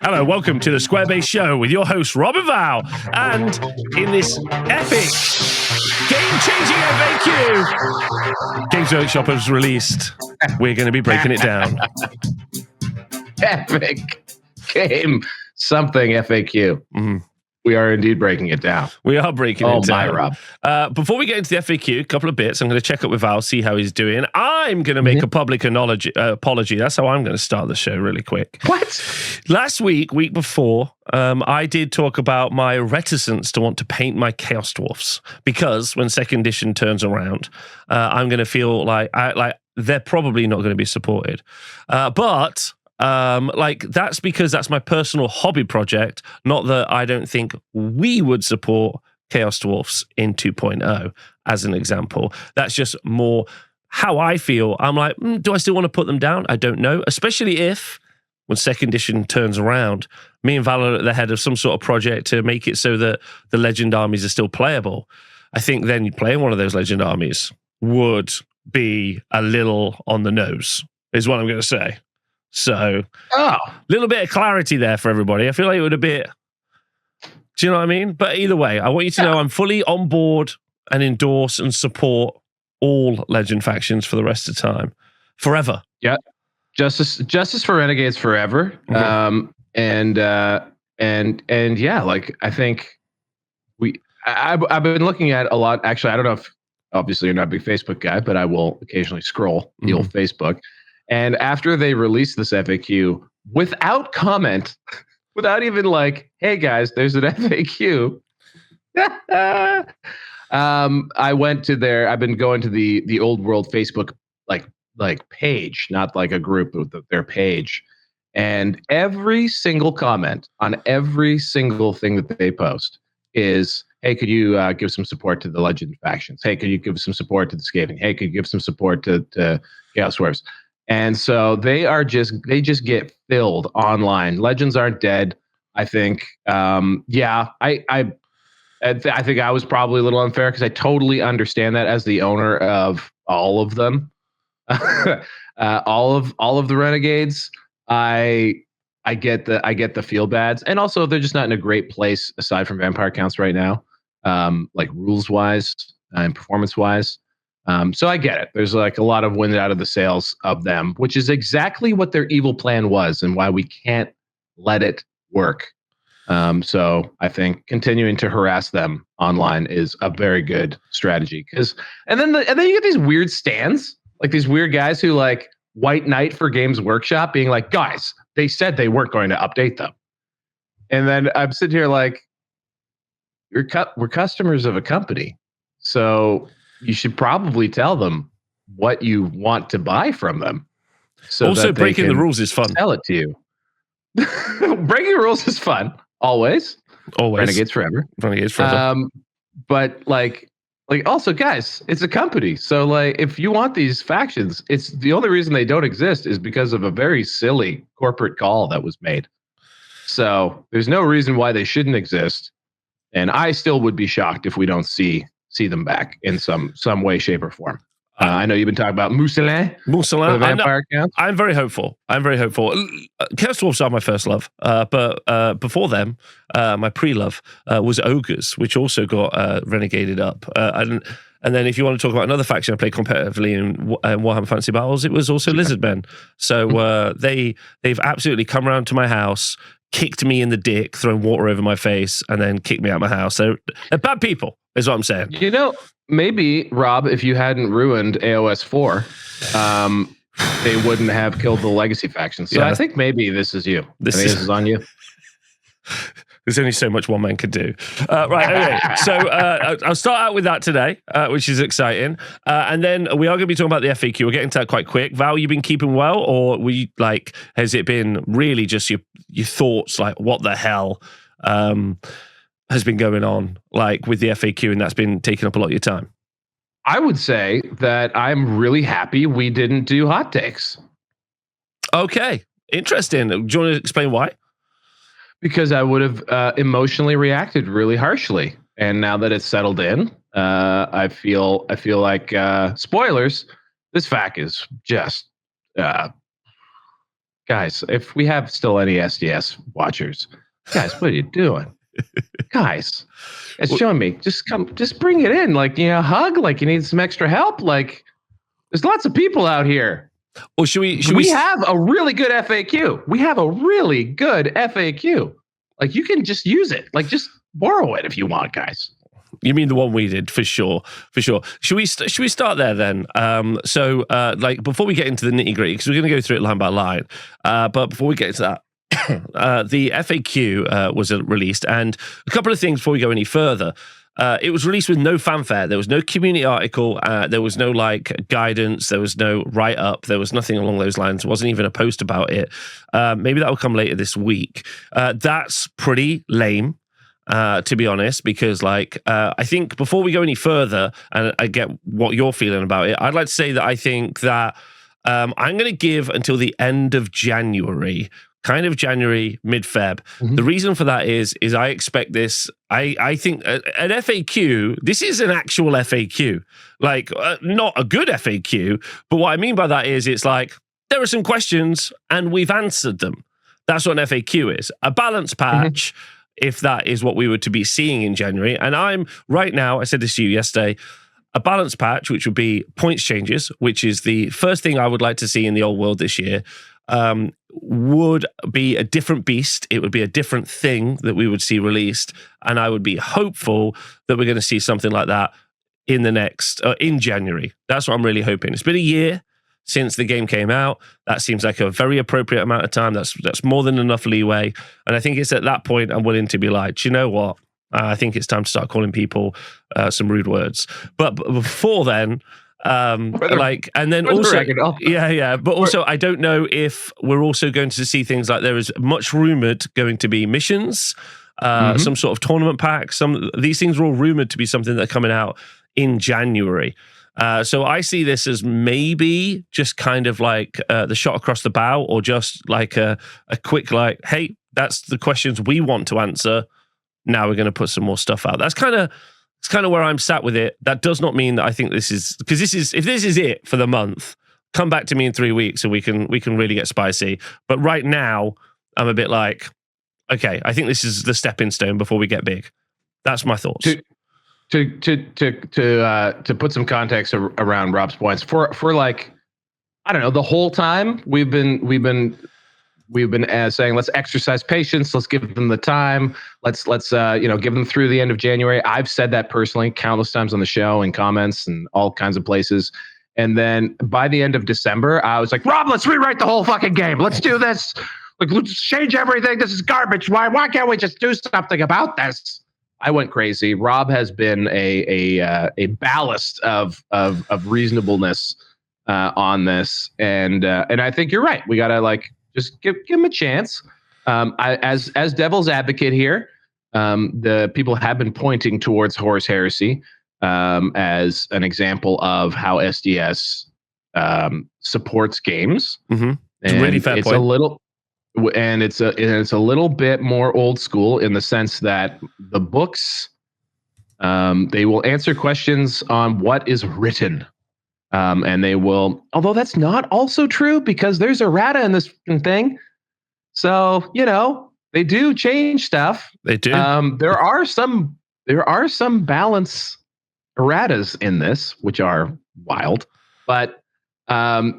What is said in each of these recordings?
Hello, welcome to the Squarebase Show with your host, Rob and Val. And in this epic, game-changing FAQ, Games Workshop has released, we're going to be breaking it down. Epic game something FAQ. Mm-hmm. We are indeed breaking it down. We are breaking it down. Oh, my Rob. Before we get into the FAQ, a couple of bits. I'm going to check up with Val, see how he's doing. I'm going to make a public apology. That's how I'm going to start the show really quick. What? Week before, I did talk about my reticence to want to paint my Chaos Dwarfs because when second edition turns around, I'm going to feel like they're probably not going to be supported. But that's because that's my personal hobby project, not that I don't think we would support Chaos Dwarfs in 2.0 as an example. That's just more how I feel. I'm like, do I still want to put them down? I don't know, especially if when second edition turns around, me and Val are at the head of some sort of project to make it so that the Legend armies are still playable. I think then playing one of those Legend armies would be a little on the nose, is what I'm going to say. So, a little bit of clarity there for everybody. I feel like it would a bit, do you know what I mean? But either way, I want you to know I'm fully on board and endorse and support all Legend factions for the rest of the time. Forever. Yeah. Justice for Renegades forever. Mm-hmm. And yeah, like I think I've been looking at a lot. Actually, I don't know if obviously you're not a big Facebook guy, but I will occasionally scroll the old Facebook. And after they released this FAQ, without comment, without even like, hey guys, there's an FAQ. I went to I've been going to the Old World Facebook like page, not like a group, but their page. And every single comment on every single thing that they post is, hey, could you give some support to the Legend factions? Hey, could you give some support to the Skaven? Hey, could you give some support to Chaos Dwarfs? And so they just get filled online. Legends aren't dead. I think, I think I was probably a little unfair because I totally understand that as the owner of all of them, all of the Renegades. I get the feel bads, and also they're just not in a great place aside from vampire counts right now, like rules wise and performance wise. So I get it. There's like a lot of wind out of the sails of them, which is exactly what their evil plan was and why we can't let it work. So I think continuing to harass them online is a very good strategy. And then you get these weird stands, like these weird guys who like White Knight for Games Workshop being like, guys, they said they weren't going to update them. And then I'm sitting here like, we're customers of a company. So you should probably tell them what you want to buy from them. So also, breaking the rules is fun. Tell it to you. Breaking rules is fun. Always. Renegades forever. But like also, guys, it's a company. So like, if you want these factions, it's the only reason they don't exist is because of a very silly corporate call that was made. So there's no reason why they shouldn't exist. And I still would be shocked if we don't see them back in some way, shape, or form. I know you've been talking about Mousselin. Vampire counts. I'm very hopeful. Chaos Dwarfs are my first love, but before them, my pre-love was Ogres, which also got renegaded up. And then if you want to talk about another faction I played competitively in Warhammer Fantasy Battles, it was also Lizardmen. So they've absolutely come around to my house, kicked me in the dick, thrown water over my face, and then kicked me out of my house. They're bad people, is what I'm saying. You know, maybe, Rob, if you hadn't ruined AOS 4, they wouldn't have killed the Legacy faction. So I think maybe this is you. This is on you. There's only so much one man can do. Right, okay. So I'll start out with that today, which is exciting. And then we are going to be talking about the FAQ. We're getting to that quite quick. Val, you been keeping well? Or has it been really just your thoughts, like what the hell has been going on like with the FAQ, and that's been taking up a lot of your time? I would say that I'm really happy we didn't do hot takes. Okay, interesting. Do you want to explain why? Because I would have emotionally reacted really harshly, and now that it's settled in, I feel like spoilers. This FAQ is just guys, if we have still any SDS watchers, guys, what are you doing? Guys, it's showing me. Just bring it in. Like, hug. Like, you need some extra help. Like, there's lots of people out here. Or should we have a really good FAQ? We have a really good FAQ. Like, you can just use it. Like, just borrow it if you want, guys. You mean the one we did, for sure. Should we start there then? So before we get into the nitty gritty, because we're going to go through it line by line, but before we get into that, the FAQ was released, and a couple of things before we go any further. It was released with no fanfare. There was no community article. There was no guidance. There was no write up. There was nothing along those lines. There wasn't even a post about it. Maybe that will come later this week. That's pretty lame. To be honest, because I think before we go any further, and I get what you're feeling about it, I'd like to say that I think that I'm going to give until the end of January, kind of January, mid-Feb. Mm-hmm. The reason for that is I expect this. I think an FAQ, this is an actual FAQ, not a good FAQ, but what I mean by that is it's like, there are some questions and we've answered them. That's what an FAQ is. A balance patch, if that is what we were to be seeing in January. And I'm right now, I said this to you yesterday, a balance patch, which would be points changes, which is the first thing I would like to see in the old world this year, would be a different beast. It would be a different thing that we would see released. And I would be hopeful that we're going to see something like that in in January. That's what I'm really hoping. It's been a year since the game came out. That seems like a very appropriate amount of time. That's more than enough leeway. And I think it's at that point I'm willing to be like, do you know what? I think it's time to start calling people some rude words. But before then, and then also, but also I don't know if we're also going to see things like there is much rumored going to be missions, some sort of tournament pack. These things are all rumored to be something that are coming out in January. So I see this as maybe just kind of like the shot across the bow, or just like a quick hey, that's the questions we want to answer. Now we're going to put some more stuff out. It's kind of where I'm sat with it. That does not mean that I think this is, because if this is it for the month, come back to me in 3 weeks and we can really get spicy. But right now I'm a bit like, okay, I think this is the stepping stone before we get big. That's my thoughts. To put some context around Rob's points, for I don't know, the whole time we've been saying, let's exercise patience, let's give them the time, let's give them through the end of January. I've said that personally countless times on the show, in comments and all kinds of places. And then by the end of December, I was like, Rob, let's rewrite the whole fucking game. Let's do this. Let's change everything. This is garbage. Why can't we just do something about this? I went crazy. Rob has been a ballast of reasonableness on this, and I think you're right. We gotta just give him a chance. As devil's advocate here, the people have been pointing towards Horus Heresy as an example of how SDS supports games. Mm-hmm. It's a really fair point. It's a little bit more old school in the sense that the books, they will answer questions on what is written, and they will. Although that's not also true, because there's errata in this thing, so they do change stuff. They do. There are some balance erratas in this, which are wild, but I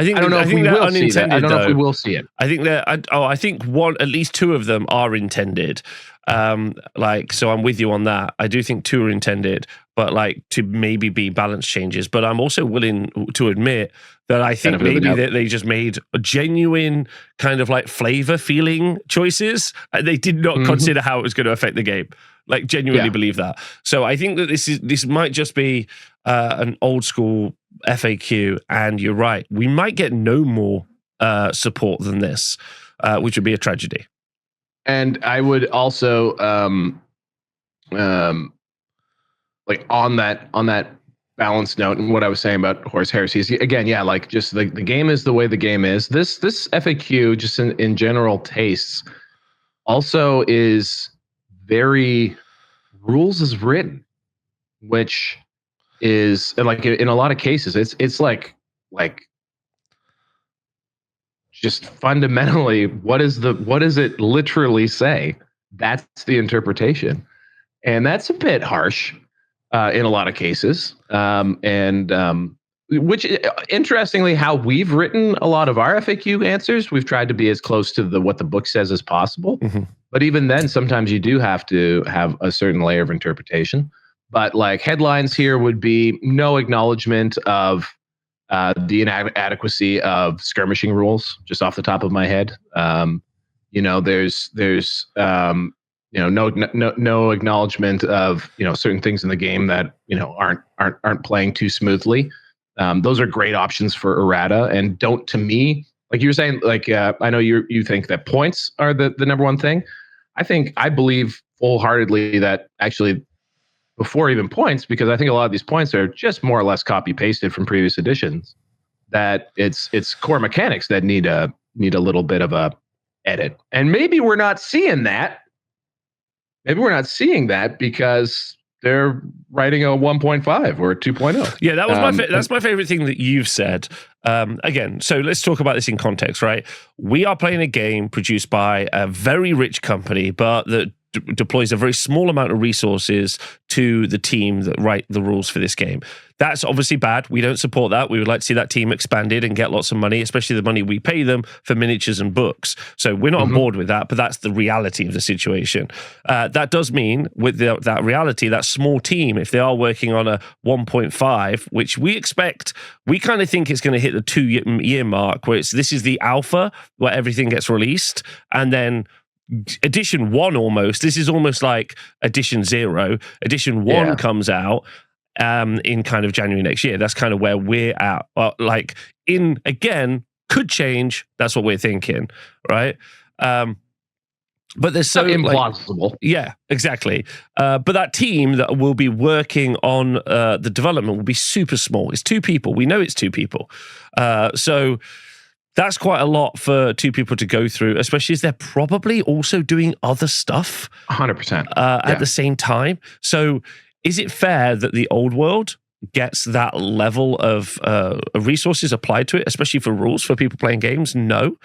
don't know if we will see that. I don't know if we will see it. I think that I think at least two of them are intended. So I'm with you on that. I do think two are intended, but to maybe be balance changes. But I'm also willing to admit that I think maybe that they just made a genuine kind of flavor feeling choices. They did not consider how it was going to affect the game. Genuinely believe that. So I think that this might just be an old school FAQ, and you're right. We might get no more support than this, which would be a tragedy. And I would also on that balanced note, and what I was saying about Horus Heresy is, again, just the game is the way the game is. This FAQ, just in general tastes, also is very rules as written, which is in a lot of cases it's like just fundamentally, what does it literally say? That's the interpretation. And that's a bit harsh in a lot of cases. Which, interestingly, how we've written a lot of our FAQ answers, we've tried to be as close to what the book says as possible. Mm-hmm. But even then, sometimes you do have to have a certain layer of interpretation. But like headlines here would be no acknowledgement of the inadequacy of skirmishing rules, just off the top of my head. There's no acknowledgement of certain things in the game that aren't playing too smoothly. Those are great options for errata, and don't, to me, like you were saying, like I know you think that points are the number one thing. I believe wholeheartedly that actually before even points, because I think a lot of these points are just more or less copy pasted from previous editions, that it's core mechanics that need a little bit of a edit. And maybe we're not seeing that. Maybe we're not seeing that because they're writing a 1.5 or a 2.0. Yeah, that was that's my favorite thing that you've said. Again, so let's talk about this in context, right? We are playing a game produced by a very rich company, but that deploys a very small amount of resources to the team that write the rules for this game. That's obviously bad. We don't support that. We would like to see that team expanded and get lots of money, especially the money we pay them for miniatures and books. So we're not on board with that, but that's the reality of the situation. That does mean with that reality, that small team, if they are working on a 1.5, which we expect, we kind of think it's going to hit the 2-year mark, where this is the alpha, where everything gets released, and then edition 1 this is almost like edition 0. Edition 1 comes out in kind of January next year. That's kind of where we're at. Again, could change. That's what we're thinking, right? But there's so implausible. Yeah, exactly. But that team that will be working on the development will be super small. It's 2 people. We know it's 2 people. So that's quite a lot for 2 people to go through, especially as they're probably also doing other stuff 100% at the same time. So is it fair that the old world gets that level of resources applied to it, especially for rules for people playing games? No.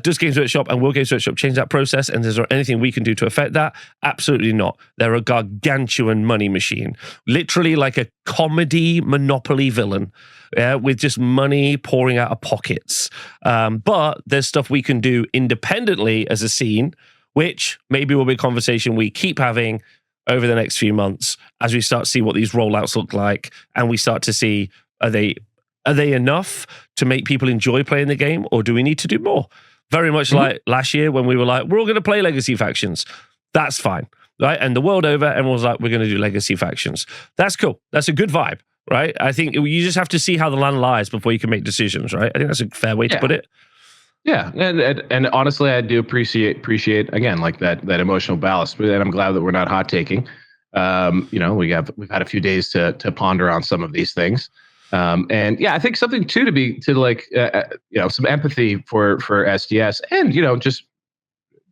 Does Games Workshop and will Games Workshop change that process? And is there anything we can do to affect that? Absolutely not. They're a gargantuan money machine, literally like a comedy Monopoly villain. With just money pouring out of pockets. But there's stuff we can do independently as a scene, which maybe will be a conversation we keep having over the next few months as we start to see what these rollouts look like, and we start to see, are they enough to make people enjoy playing the game, or do we need to do more? Very much like last year when we were like, we're all going to play legacy factions. That's fine, right? And the world over, everyone was like, we're going to do legacy factions. That's cool. That's a good vibe. Right, I think you just have to see how the land lies before you can make decisions. Right, I think that's a fair way to put it. Yeah, and honestly, I do appreciate again like that emotional ballast, and I'm glad that we're not hot taking. We've had a few days to ponder on some of these things, and I think something too some empathy for SDS and just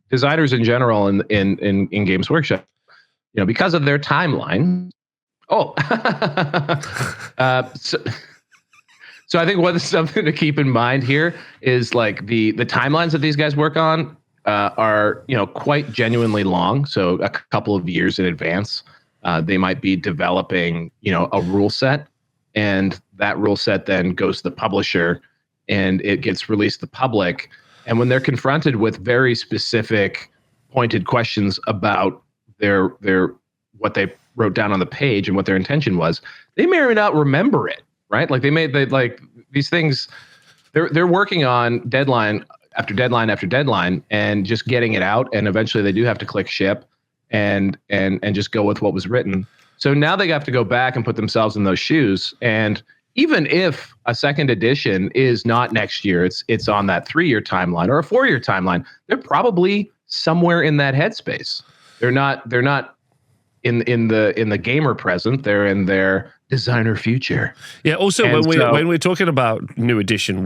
designers in general in Games Workshop, because of their timeline. So I think something to keep in mind here is like the timelines that these guys work on are quite genuinely long. So a couple of years in advance, they might be developing a rule set, and that rule set then goes to the publisher, and it gets released to the public. And when they're confronted with very specific, pointed questions about their what they wrote down on the page and what their intention was, they may or may not remember it, right? Like these things, they're working on deadline after deadline after deadline and just getting it out. And eventually they do have to click ship and just go with what was written. So now they have to go back and put themselves in those shoes. And even if a second edition is not next year, it's on that 3-year timeline or a 4-year timeline, they're probably somewhere in that headspace. They're not in the gamer present, they're in their designer future. Yeah. Also, when we're talking about new edition,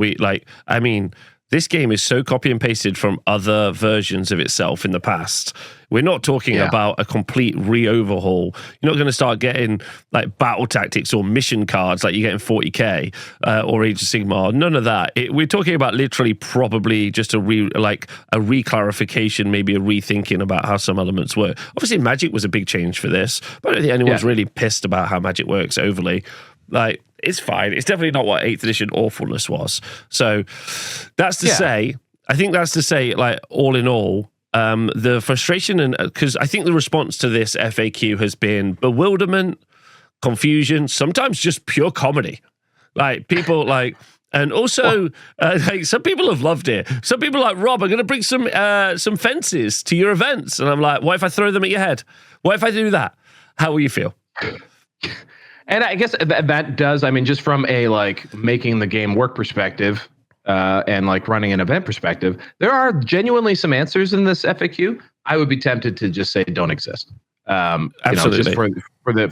This game is so copy and pasted from other versions of itself in the past. We're not talking about a complete re-overhaul. You're not going to start getting like battle tactics or mission cards like you get in 40K or Age of Sigmar. None of that. We're talking about literally probably just a re-clarification, maybe a rethinking about how some elements work. Obviously, Magic was a big change for this, but I don't think anyone's really pissed about how Magic works overly. Like, it's fine. It's definitely not what 8th edition awfulness was. So that's to say, I think that's to say, like, all in all, the frustration, and because I think the response to this FAQ has been bewilderment, confusion, sometimes just pure comedy. Like, people like, and also like some people have loved it. Some people are like, Rob, I'm going to bring some fences to your events, and I'm like, what if I throw them at your head? What if I do that? How will you feel? And I guess that does, I mean, just from a like making the game work perspective and like running an event perspective, there are genuinely some answers in this FAQ. I would be tempted to just say don't exist. Absolutely. Just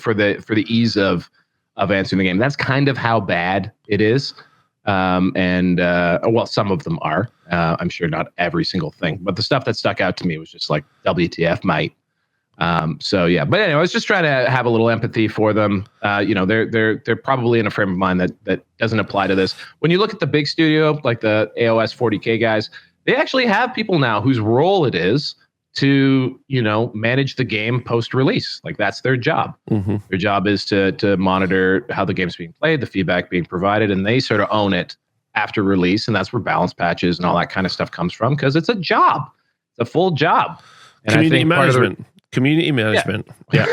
for the ease of answering the game. That's kind of how bad it is. Well, some of them are. I'm sure not every single thing, but the stuff that stuck out to me was just like WTF, mate. So yeah, but anyway, I was just trying to have a little empathy for them. They're probably in a frame of mind that doesn't apply to this. When you look at the big studio, like the AOS 40K guys, they actually have people now whose role it is to, manage the game post-release. Like that's their job. Mm-hmm. Their job is to monitor how the game's being played, the feedback being provided, and they sort of own it after release. And that's where balance patches and all that kind of stuff comes from, because it's a job. It's a full job. And Community management. Community management. Yeah.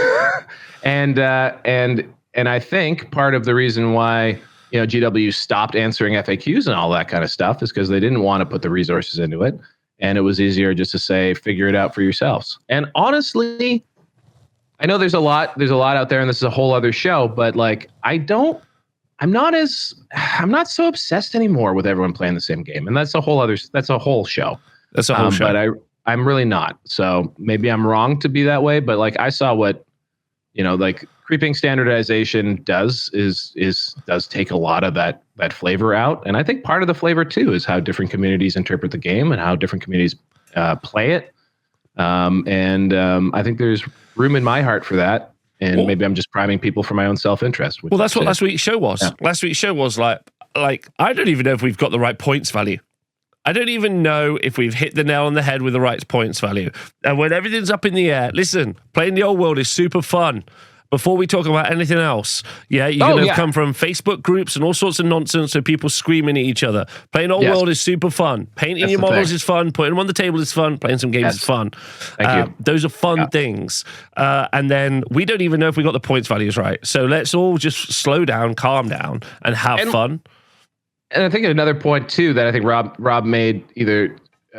And I think part of the reason why, GW stopped answering FAQs and all that kind of stuff is because they didn't want to put the resources into it. And it was easier just to say, figure it out for yourselves. And honestly, I know there's a lot out there, and this is a whole other show, but like, I'm not so obsessed anymore with everyone playing the same game. And that's a whole show. That's a whole show. But I'm really not. So maybe I'm wrong to be that way, but like I saw what, like creeping standardization does take a lot of that flavor out. And I think part of the flavor too is how different communities interpret the game and how different communities play it. I think there's room in my heart for that. And maybe I'm just priming people for my own self-interest. Well, that's what last week's show was. Yeah. Last week's show was like, I don't even know if we've got the right points value. I don't even know if we've hit the nail on the head with the right points value. And when everything's up in the air, listen, playing the old world is super fun. Before we talk about anything else, you're going to come from Facebook groups and all sorts of nonsense of people screaming at each other. Playing old world is super fun. Painting your models is fun. Putting them on the table is fun. Playing some games is fun. Thank you. Those are fun things. And then we don't even know if we got the points values right. So let's all just slow down, calm down, and have fun. And I think another point too that I think Rob made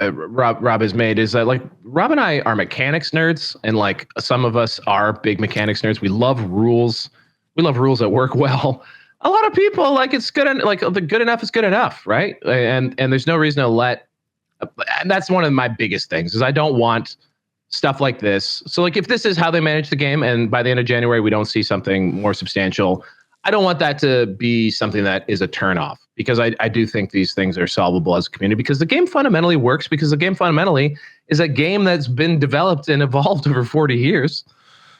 Rob has made is that like Rob and I are mechanics nerds, and like some of us are big mechanics nerds. We love rules. We love rules that work well. A lot of people like it's good, like the good enough is good enough, right? And there's no reason to let. And that's one of my biggest things is I don't want stuff like this. So like if this is how they manage the game, and by the end of January we don't see something more substantial, I don't want that to be something that is a turnoff, because I do think these things are solvable as a community, because the game fundamentally works, because the game fundamentally is a game that's been developed and evolved over 40 years.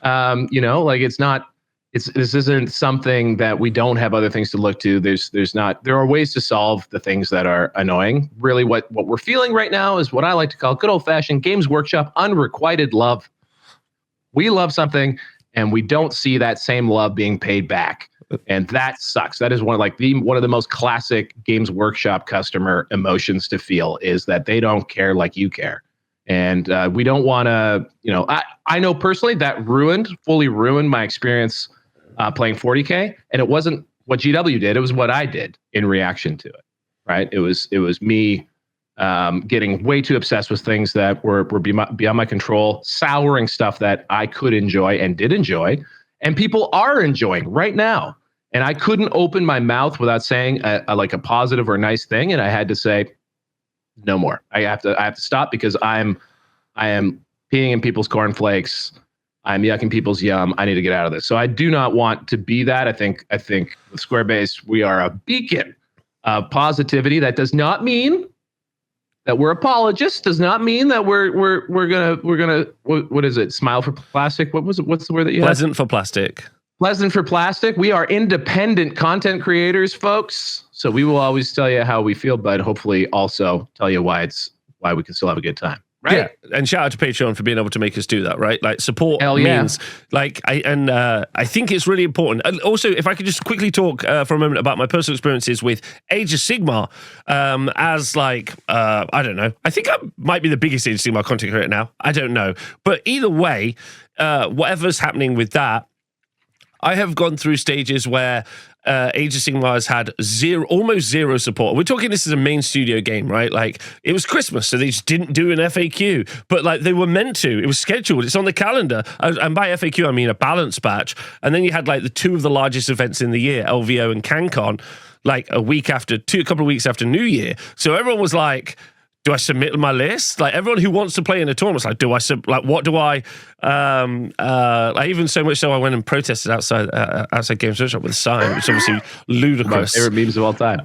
Like this isn't something that we don't have other things to look to. There are ways to solve the things that are annoying. Really what we're feeling right now is what I like to call good old fashioned Games Workshop unrequited love. We love something and we don't see that same love being paid back. And that sucks. That is one of the most classic Games Workshop customer emotions to feel, is that they don't care like you care. And we don't want to, I know personally that fully ruined my experience playing 40K. And it wasn't what GW did. It was what I did in reaction to it, right? It was me getting way too obsessed with things that were beyond my control, souring stuff that I could enjoy and did enjoy, and people are enjoying right now. And I couldn't open my mouth without saying a positive or nice thing, and I had to say, no more. I have to stop, because I am peeing in people's cornflakes. I'm yucking people's yum. I need to get out of this. So I do not want to be that. I think with Squarebase we are a beacon of positivity. That does not mean that we're apologists does not mean that we're gonna what is it? Smile for plastic. What was it? What's the word that you Pleasant for plastic. Pleasant for plastic. We are independent content creators, folks. So we will always tell you how we feel, but hopefully also tell you why we can still have a good time. Right. Yeah. And shout out to Patreon for being able to make us do that, right? Like support means like I think it's really important. And also, if I could just quickly talk for a moment about my personal experiences with Age of Sigmar as like, I don't know. I think I might be the biggest Age of Sigmar content creator now. I don't know. But either way, whatever's happening with that, I have gone through stages where Age of Sigmar has had almost zero support. We're talking this is a main studio game, right? Like it was Christmas, so they just didn't do an FAQ, but like they were meant to. It was scheduled. It's on the calendar. And by FAQ, I mean a balance batch. And then you had like the two of the largest events in the year, LVO and CanCon, like a couple of weeks after New Year. So everyone was like, do I submit my list? Like everyone who wants to play in a tournament, like, what do I? Like even so much so, I went and protested outside Games Workshop with a sign, which is obviously ludicrous. My favorite memes of all time.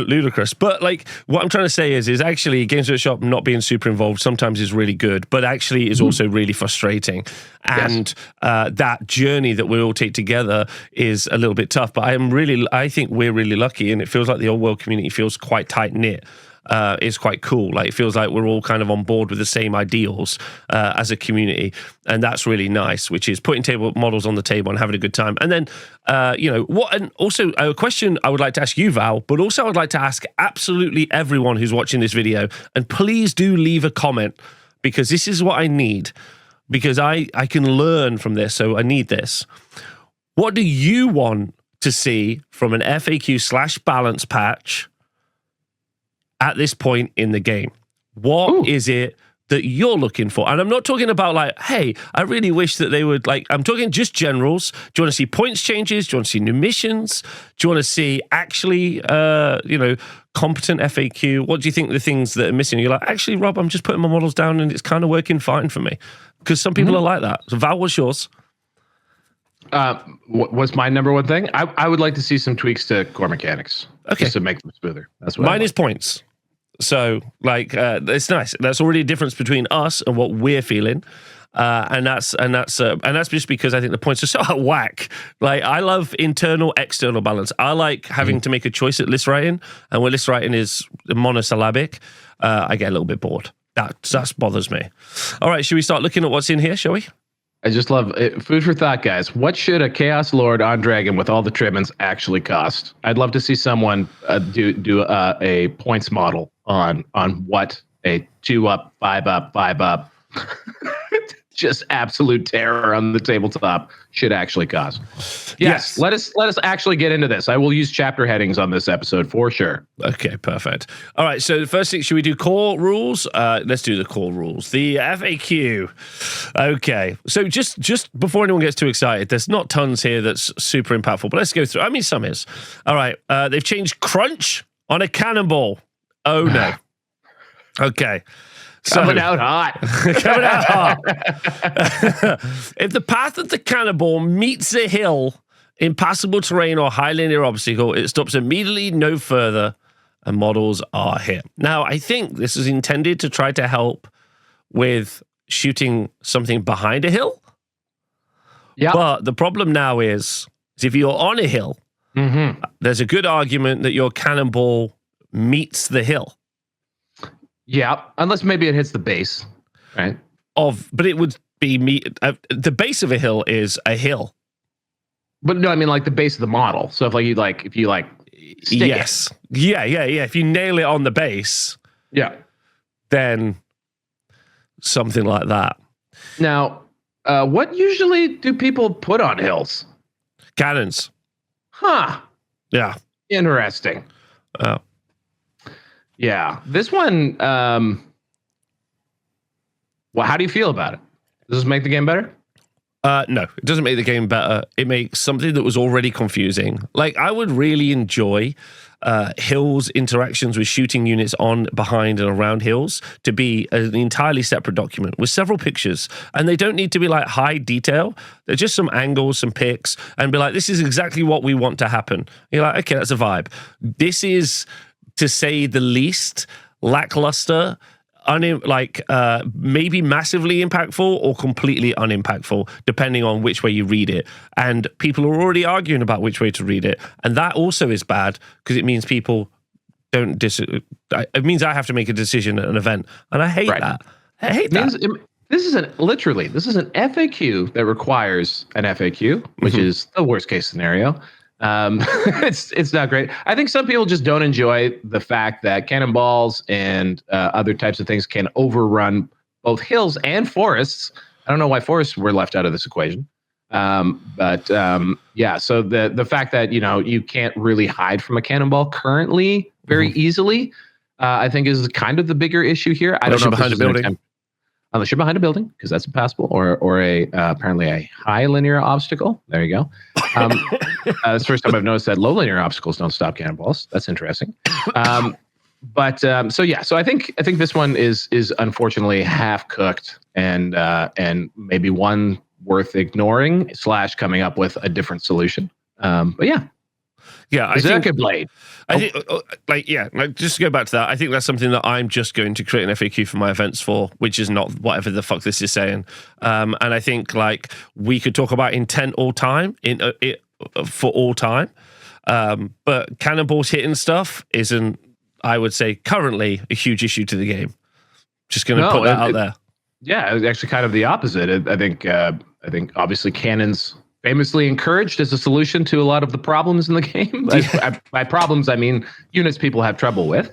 Ludicrous. But like, what I'm trying to say is actually Games Workshop not being super involved sometimes is really good, but actually is also really frustrating. And that journey that we all take together is a little bit tough. But I think we're really lucky, and it feels like the old world community feels quite tight knit. Is quite cool. Like it feels like we're all kind of on board with the same ideals as a community, and that's really nice. Which is putting table models on the table and having a good time. And then, and also a question I would like to ask you, Val, but also I would like to ask absolutely everyone who's watching this video, and please do leave a comment because this is what I need because I can learn from this. So I need this. What do you want to see from an FAQ/balance patch at this point in the game? What is it that you're looking for? And I'm not talking about like, hey, I really wish that they would like, I'm talking just generals. Do you want to see points changes? Do you want to see new missions? Do you want to see actually, competent FAQ? What do you think the things that are missing? You're like, actually, Rob, I'm just putting my models down and it's kind of working fine for me. Because some people are like that. So Val, what's yours? What's my number one thing? I would like to see some tweaks to core mechanics. Okay. Just to make them smoother. That's what mine is points. So, like, it's nice. That's already a difference between us and what we're feeling, and that's just because I think the points are so out of whack. Like, I love internal, external balance. I like having to make a choice at list writing, and when list writing is monosyllabic, I get a little bit bored. That bothers me. All right, should we start looking at what's in here? Shall we? I just love it. Food for thought, guys. What should a Chaos Lord on Dragon with all the trimmings actually cost? I'd love to see someone do a points model on what a 2-up, 5-up, 5-up, just absolute terror on the tabletop should actually cost. Yes. Let us actually get into this. I will use chapter headings on this episode for sure. Okay, perfect. All right, so the first thing, should we do core rules? Let's do the core rules. The FAQ. Okay, so just before anyone gets too excited, there's not tons here that's super impactful, but let's go through. I mean, some is. All right, they've changed crunch on a cannonball. Oh, no. Okay. Coming out hot. Coming out hot. If the path of the cannonball meets a hill, impassable terrain, or high linear obstacle, it stops immediately no further, and models are hit. Now, I think this is intended to try to help with shooting something behind a hill. Yeah. But the problem now is if you're on a hill, there's a good argument that your cannonball meets the hill. Yeah, unless maybe it hits the base, right? But it would be the base of a hill is a hill. But no, I mean like the base of the model. So if you stick yes, it. Yeah. If you nail it on the base, then something like that. Now, what usually do people put on hills? Cannons. Huh. Yeah. Interesting. Oh. Yeah, this one. Well, how do you feel about it? Does this make the game better? No, it doesn't make the game better. It makes something that was already confusing. Like, I would really enjoy hills interactions with shooting units on, behind, and around hills to be an entirely separate document with several pictures. And they don't need to be like high detail. They're just some angles, some pics, and be like, this is exactly what we want to happen. You're like, okay, that's a vibe. This is, to say the least, lackluster, maybe massively impactful or completely unimpactful, depending on which way you read it. And people are already arguing about which way to read it, and that also is bad because it means people don't. It means I have to make a decision at an event, and I hate that. I hate that. This is an FAQ that requires an FAQ, which is the worst case scenario. It's not great. I think some people just don't enjoy the fact that cannonballs and other types of things can overrun both hills and forests. I don't know why forests were left out of this equation. But so the fact that, you can't really hide from a cannonball currently very easily, I think is kind of the bigger issue here. I don't know if behind a building. Unless you're behind a building, because that's impossible, or apparently a high linear obstacle. There you go. It's the first time I've noticed that low linear obstacles don't stop cannonballs. That's interesting. So I think this one is unfortunately half cooked and maybe one worth ignoring / coming up with a different solution. Berserker Blade. Just to go back to that, I think that's something that I'm just going to create an FAQ for my events for, which is not whatever the fuck this is saying. And I think we could talk about intent all time for all time, but cannonballs hitting stuff isn't, I would say, currently a huge issue to the game. Just going to put that out there. Yeah, it's actually kind of the opposite. I think obviously cannons famously encouraged as a solution to a lot of the problems in the game. By problems, I mean units people have trouble with,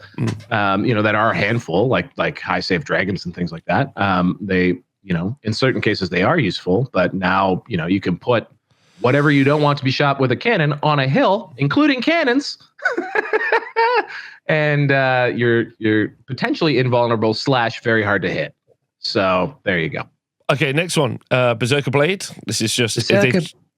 that are a handful, like high save dragons and things like that. They, in certain cases they are useful, but now, you can put whatever you don't want to be shot with a cannon on a hill, including cannons, and you're potentially invulnerable / very hard to hit. So there you go. Okay, next one, Berserker Blade. This is just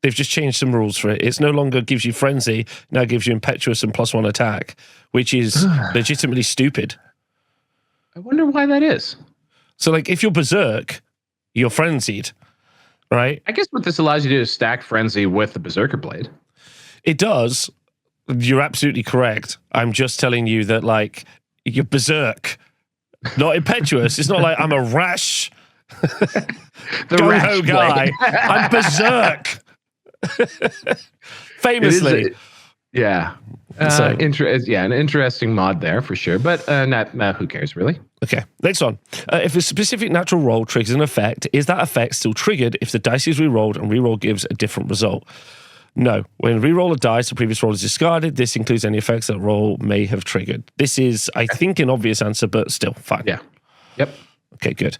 they've just changed some rules for it. It's no longer gives you frenzy, now gives you impetuous and +1 attack, which is legitimately stupid. I wonder why that is. So, if you're Berserk, you're frenzied, right? I guess what this allows you to do is stack frenzy with the Berserker Blade. It does. You're absolutely correct. I'm just telling you that, you're Berserk, not impetuous. It's not like I'm a rash. Rash guy. I'm Berserk. Famously. An interesting mod there for sure, but who cares really? Okay, next one. If a specific natural roll triggers an effect, is that effect still triggered if the dice is re-rolled and re-roll gives a different result? No. When re-roll a dice, the previous roll is discarded. This includes any effects that roll may have triggered. This is, I think, an obvious answer, but still fine. Yeah. Yep. Okay, good.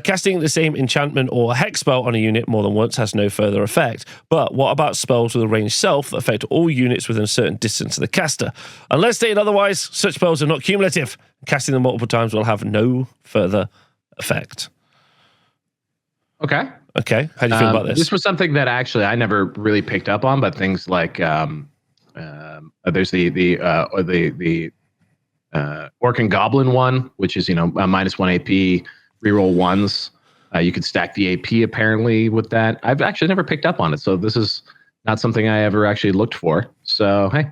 Casting the same enchantment or hex spell on a unit more than once has no further effect. But what about spells with a ranged self that affect all units within a certain distance of the caster? Unless stated otherwise, such spells are not cumulative. Casting them multiple times will have no further effect. Okay. Okay. How do you feel about this? This was something that actually I never really picked up on, but things like there's the Orc and Goblin one, which is, a -1 AP, reroll ones. You could stack the AP apparently with that. I've actually never picked up on it, so this is not something I ever actually looked for. So hey,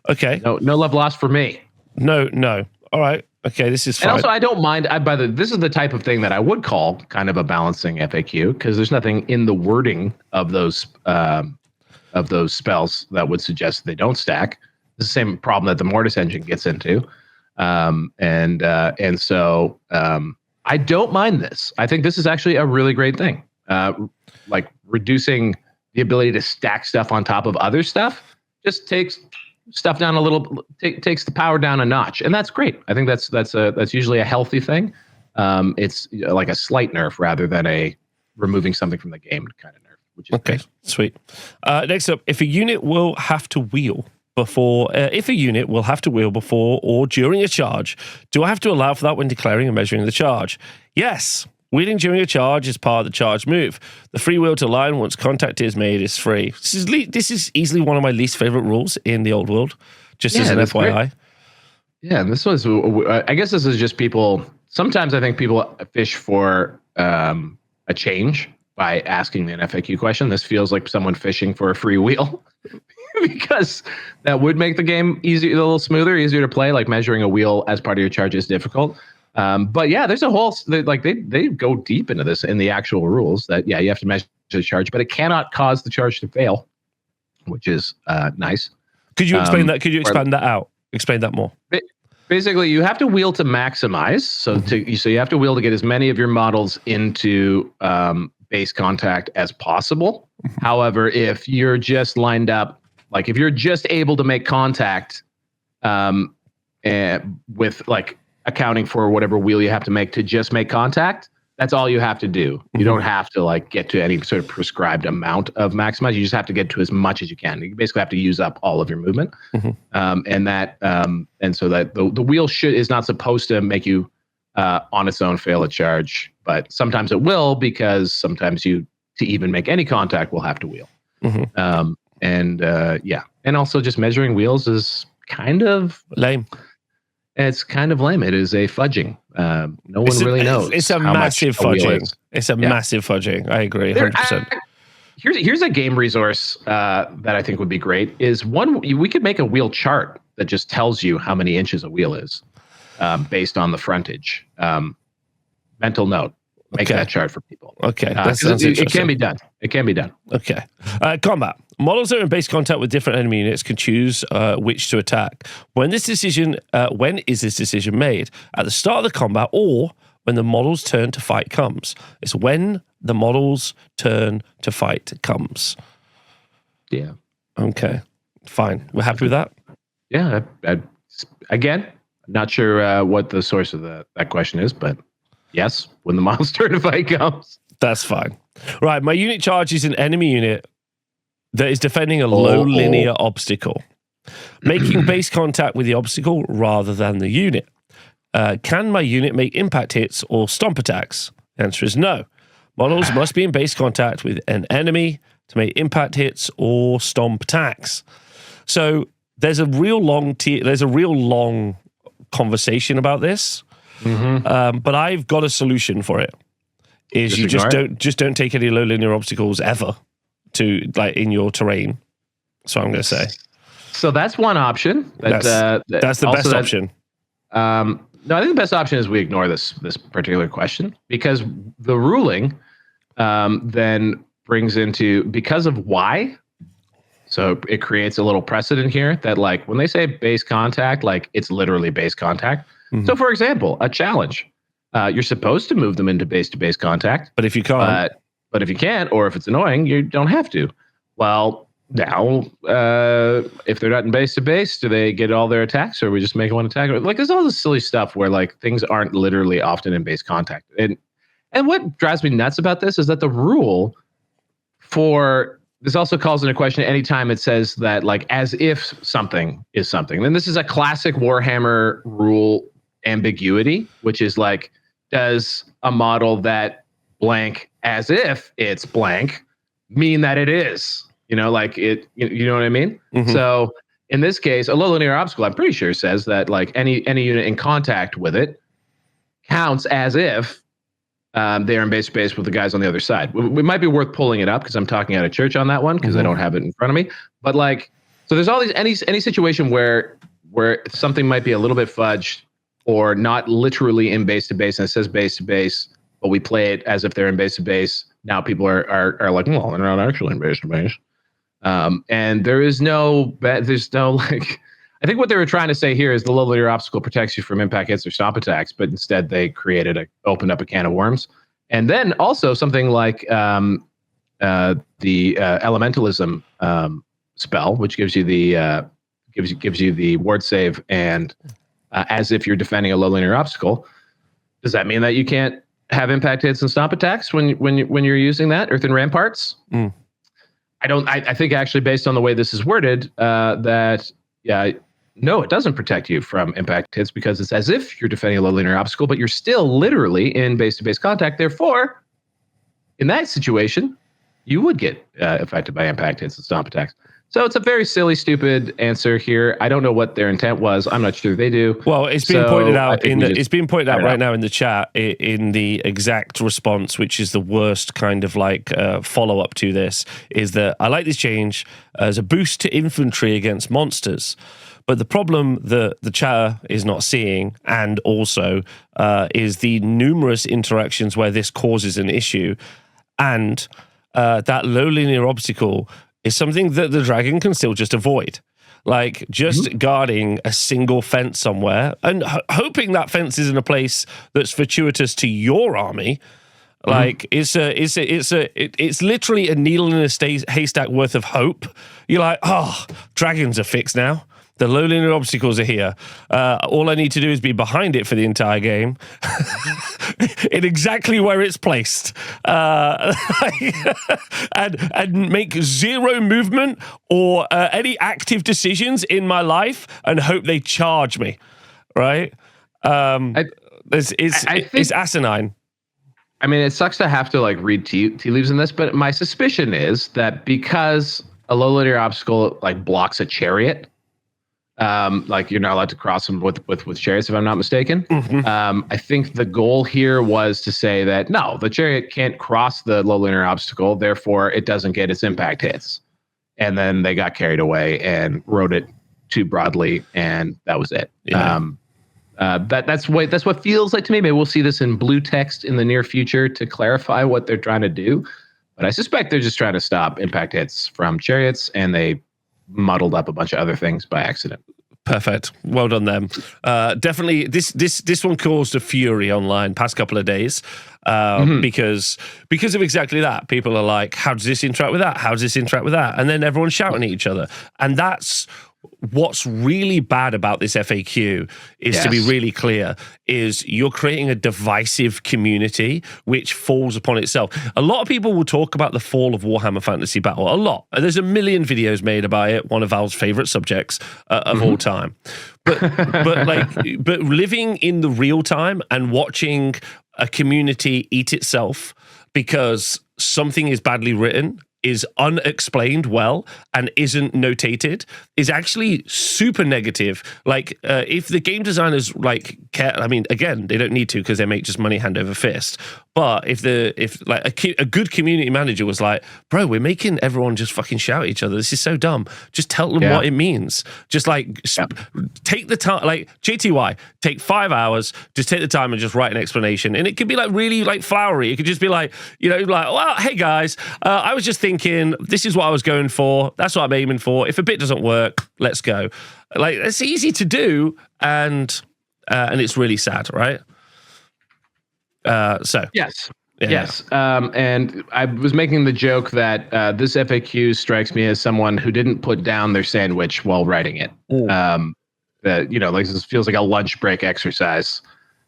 okay, no love lost for me. No. All right, okay, this is fine. And also, I don't mind. This is the type of thing that I would call kind of a balancing FAQ because there's nothing in the wording of those spells that would suggest they don't stack. The same problem that the Mortis engine gets into. So I don't mind this. I think this is actually a really great thing. Reducing the ability to stack stuff on top of other stuff just takes stuff down a little, takes the power down a notch. And that's great. I think that's usually a healthy thing. It's like a slight nerf rather than a removing something from the game kind of nerf, which is okay, great. Sweet. Next up, if a unit will have to wheel before or during a charge, do I have to allow for that when declaring and measuring the charge? Yes. Wheeling during a charge is part of the charge move. The free wheel to line once contact is made is free. This is easily one of my least favorite rules in the old world, just as an FYI. Great. Yeah, and this was, I guess this is just people, sometimes I think people fish for a change by asking an FAQ question. This feels like someone fishing for a free wheel. because that would make the game easier, a little smoother, easier to play. Like measuring a wheel as part of your charge is difficult. But yeah, there's a whole they go deep into this in the actual rules that you have to measure the charge, but it cannot cause the charge to fail, which is nice. Could you explain that? Could you expand that out? Explain that more. Basically, you have to wheel to maximize. So you have to wheel to get as many of your models into base contact as possible. However, if you're just lined up, like if you're just able to make contact with like accounting for whatever wheel you have to make to just make contact, that's all you have to do. You don't have to like get to any sort of prescribed amount of maximize. You just have to get to as much as you can. You basically have to use up all of your movement. And so that the wheel is not supposed to make you on its own fail a charge, but sometimes it will, because sometimes to even make any contact will have to wheel. And also just measuring wheels is kind of lame. It's kind of lame. It is a fudging. No one really knows. It's a massive fudging. It's a massive fudging. I agree, 100%. Here's a game resource that I think would be great. Is we could make a wheel chart that just tells you how many inches a wheel is based on the frontage. Mental note. Make that chart for people. Okay. It can be done. It can be done. Okay. Combat. Models that are in base contact with different enemy units can choose which to attack. When is this decision made? At the start of the combat, or when the model's turn to fight comes? It's when the model's turn to fight comes. Yeah. Okay. Fine. We're happy with that? Yeah. Again, not sure what the source of that question is, but yes, when the model's turn to fight comes. That's fine. Right. My unit charges an enemy unit that is defending a low linear obstacle, making base contact with the obstacle rather than the unit. Can my unit make impact hits or stomp attacks? The answer is no. Models must be in base contact with an enemy to make impact hits or stomp attacks. So there's a real long conversation about this, but I've got a solution for it. Is you just don't take any low linear obstacles ever to like in your terrain. So I'm going to say. So that's one option. That's the best option. No, I think the best option is we ignore this particular question, because the ruling then brings into because of why. So it creates a little precedent here that like when they say base contact, like it's literally base contact. So for example, a challenge, you're supposed to move them into base-to-base contact. But if you can't. But if you can't, or if it's annoying, you don't have to. Well, now, if they're not in base-to-base, do they get all their attacks, or we just make one attack? Like, there's all this silly stuff where like things aren't literally often in base contact. And what drives me nuts about this is that the rule for this also calls into question anytime it says that like as if something is something. And this is a classic Warhammer rule ambiguity, which is like, does a model that blank as if it's blank mean that it is? You know, like it, you know what I mean? So in this case, a low linear obstacle, I'm pretty sure says that like any unit in contact with it counts as if they're in base space with the guys on the other side. It might be worth pulling it up because I'm talking out of church on that one because I don't have it in front of me. But like, so there's all these any situation where something might be a little bit fudged or not literally in base to base, and it says base to base, but we play it as if they're in base to base. Now people are like, well, they're not actually in base to base. And there's no like, I think what they were trying to say here is the low linear obstacle protects you from impact hits or stomp attacks, but instead they opened up a can of worms. And then also something like the elementalism spell, which gives you the ward save and as if you're defending a low linear obstacle. Does that mean that you can't have impact hits and stomp attacks when you're using that earthen ramparts? I think actually based on the way this is worded, no, it doesn't protect you from impact hits because it's as if you're defending a low linear obstacle, but you're still literally in base-to-base contact. Therefore, in that situation, you would get affected by impact hits and stomp attacks. So it's a very silly, stupid answer here. I don't know what their intent was. I'm not sure they do. Well, it's being pointed out it's being pointed out right now in the chat in the exact response, which is the worst kind of like follow up to this. Is that I like this change as a boost to infantry against monsters. But the problem that the chatter is not seeing, and also is the numerous interactions where this causes an issue, and that low linear obstacle is something that the dragon can still just avoid. Like just guarding a single fence somewhere and hoping that fence is in a place that's fortuitous to your army. Like it's literally a needle in a haystack worth of hope. You're like, oh, dragons are fixed now. The low linear obstacles are here. All I need to do is be behind it for the entire game, in exactly where it's placed, and make zero movement or any active decisions in my life, and hope they charge me. Right? It's asinine. I mean, it sucks to have to like read tea leaves in this, but my suspicion is that because a low linear obstacle like blocks a chariot. Like you're not allowed to cross them with chariots, if I'm not mistaken. I think the goal here was to say that no, the chariot can't cross the low linear obstacle, therefore it doesn't get its impact hits. And then they got carried away and wrote it too broadly, and that was it. Yeah. That's what feels like to me. Maybe we'll see this in blue text in the near future to clarify what they're trying to do. But I suspect they're just trying to stop impact hits from chariots, and they muddled up a bunch of other things by accident. Perfect. Well done, them. Definitely, this one caused a fury online past couple of days because of exactly that. People are like, "How does this interact with that? How does this interact with that?" And then everyone's shouting at each other, and that's what's really bad about this FAQ. Is to be really clear, is you're creating a divisive community which falls upon itself. A lot of people will talk about the fall of Warhammer Fantasy Battle a lot. There's a million videos made about it. One of Val's favorite subjects of all time. But living in the real time and watching a community eat itself because something is badly written, is unexplained well, and isn't notated, is actually super negative. Like, if the game designers like care, I mean, again, they don't need to because they make just money hand over fist. But if a good community manager was like, bro, we're making everyone just fucking shout at each other. This is so dumb. Just tell them what it means. Just like take the time, like JTY, take 5 hours, just take the time and just write an explanation. And it could be like really like flowery. It could just be like, you know, like, well, hey guys, I was just thinking this is what I was going for. That's what I'm aiming for. If a bit doesn't work, let's go. Like, it's easy to do, and it's really sad, right? Yes. And I was making the joke that this FAQ strikes me as someone who didn't put down their sandwich while writing it. That, you know, like this feels like a lunch break exercise.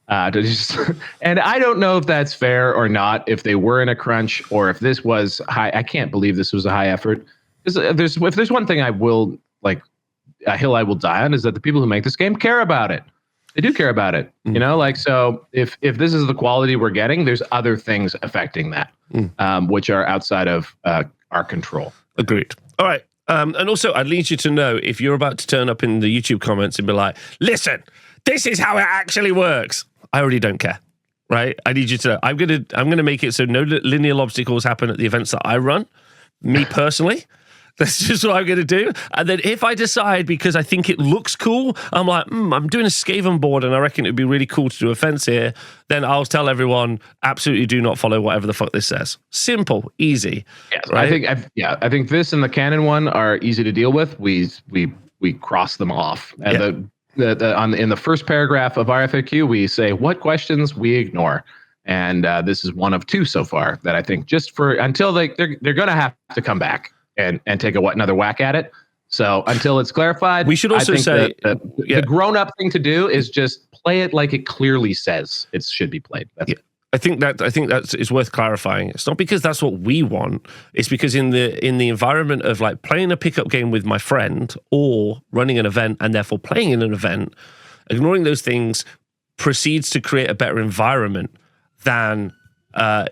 And I don't know if that's fair or not, if they were in a crunch or if this was high. I can't believe this was a high effort. If there's one thing I will like, a hill I will die on, is that the people who make this game care about it. They do care about it, you know, like, so if this is the quality we're getting, there's other things affecting that, which are outside of our control. Agreed. All right. And also, I'd need you to know if you're about to turn up in the YouTube comments and be like, listen, this is how it actually works. I already don't care, right? I need you to know. I'm gonna make it so no linear obstacles happen at the events that I run, me personally. That's just what I'm going to do. And then if I decide, because I think it looks cool, I'm like, I'm doing a Skaven board and I reckon it would be really cool to do a fence here, then I'll tell everyone, absolutely do not follow whatever the fuck this says. Simple, easy. Yes, right? I think this and the canon one are easy to deal with. We cross them off. And in the first paragraph of our FAQ, we say what questions we ignore. And this is one of two so far that I think just for until they're going to have to come back and take another whack at it. So until it's clarified, we should also say the grown-up thing to do is just play it like it clearly says it should be played. That's it. I think that is worth clarifying. It's not because that's what we want. It's because in the environment of like playing a pickup game with my friend or running an event and therefore playing in an event, ignoring those things proceeds to create a better environment than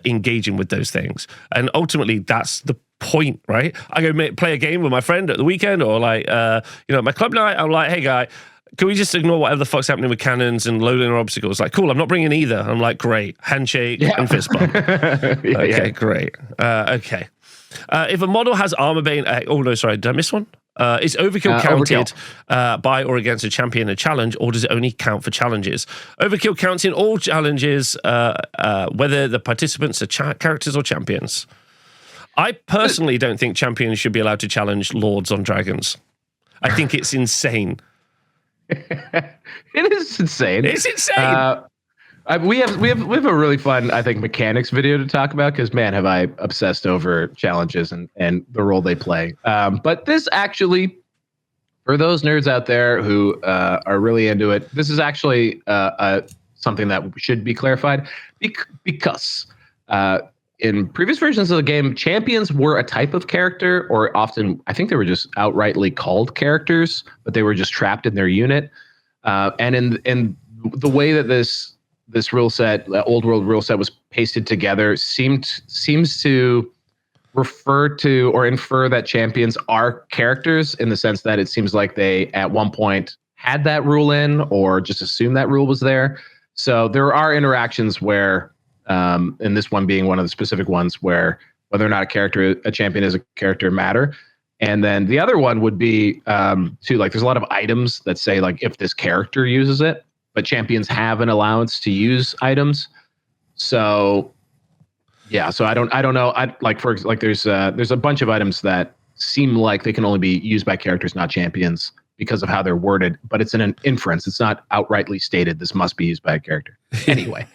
engaging with those things. And ultimately, that's point, right? I go play a game with my friend at the weekend, or like, my club night. I'm like, hey, guy, can we just ignore whatever the fuck's happening with cannons and loading obstacles? Like, cool, I'm not bringing either. I'm like, great. Handshake and fist bump. Okay, great. Okay. If a model has armor bane, oh no, sorry, did I miss one? Is overkill counted by or against a champion in a challenge, or does it only count for challenges? Overkill counts in all challenges, whether the participants are characters or champions. I personally don't think champions should be allowed to challenge lords on dragons. I think it's insane. It is insane. It's insane. We have a really fun, I think, mechanics video to talk about, because man, have I obsessed over challenges and the role they play. But this actually, for those nerds out there who are really into it, this is actually something that should be clarified, because in previous versions of the game, champions were a type of character, or often I think they were just outrightly called characters, but they were just trapped in their unit. And in the way that this rule set, old world rule set, was pasted together, seems to refer to or infer that champions are characters, in the sense that it seems like they at one point had that rule in, or just assumed that rule was there. So there are interactions where, and this one being one of the specific ones, where whether or not a champion is a character matter. And then the other one would be too, like, there's a lot of items that say, like, if this character uses it, but champions have an allowance to use items. So yeah, so I don't know. There's a bunch of items that seem like they can only be used by characters, not champions, because of how they're worded, but it's an inference. It's not outrightly stated this must be used by a character. Anyway,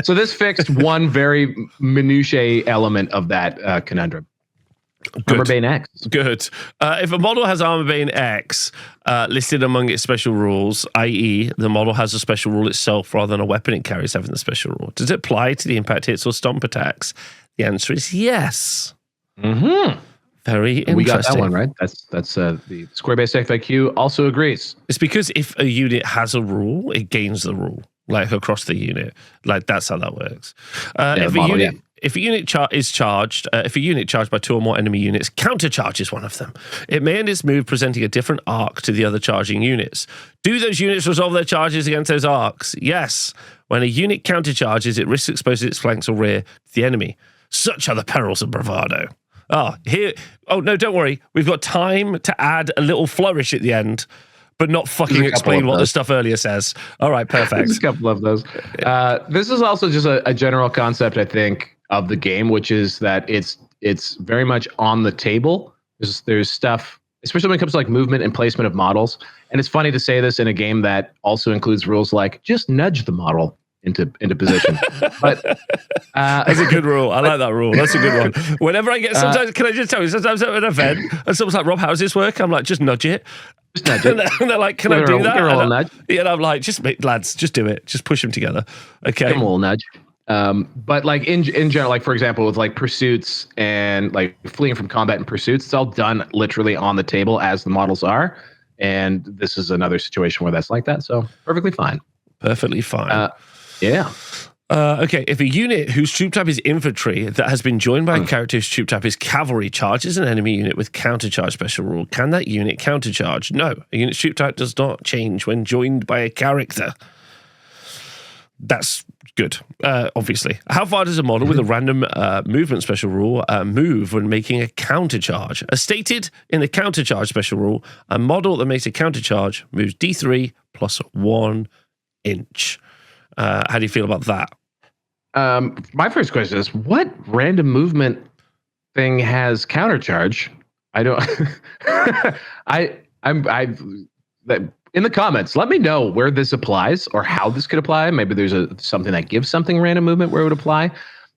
so this fixed one very minutiae element of that conundrum. Armor Bane X. Good. If a model has Armor Bane X listed among its special rules, i.e. the model has a special rule itself rather than a weapon it carries having the special rule, does it apply to the impact hits or stomp attacks? The answer is yes. Mm-hmm. Very interesting. We got that one right. That's the Square-based FAQ also agrees. It's because if a unit has a rule, it gains the rule, like across the unit. Like, that's how that works. If a unit is charged, if a unit charged by two or more enemy units countercharges one of them, it may end its move presenting a different arc to the other charging units. Do those units resolve their charges against those arcs? Yes. When a unit countercharges, it risks exposing its flanks or rear to the enemy. Such are the perils of bravado. Oh, no, don't worry. We've got time to add a little flourish at the end, but not fucking explain what the stuff earlier says. All right, perfect. There's a couple of those. This is also just a general concept, I think, of the game, which is that it's very much on the table. There's stuff, especially when it comes to like movement and placement of models. And it's funny to say this in a game that also includes rules like just nudge the model into position. But that's a good rule. I like that rule. That's a good one. Whenever I get, sometimes, can I just tell you, sometimes at an event, and someone's like, Rob, how does this work? I'm like, just nudge it. Just nudge it. And they're like, can I do that? And I'm like, lads, just do it. Just push them together. Okay. Give them a little nudge. But like in general, like for example, with like pursuits and like fleeing from combat and pursuits, it's all done literally on the table as the models are. And this is another situation where that's like that. So perfectly fine. Perfectly fine. Yeah. Okay, if a unit whose troop type is infantry that has been joined by a character whose troop type is cavalry charges an enemy unit with countercharge special rule, can that unit countercharge? No, a unit's troop type does not change when joined by a character. That's good, obviously. How far does a model with a random movement special rule move when making a countercharge? As stated in the countercharge special rule, a model that makes a countercharge moves D3 plus 1 inch. How do you feel about that? My first question is, what random movement thing has countercharge? I don't. In the comments, let me know where this applies or how this could apply. Maybe there's something that gives something random movement where it would apply.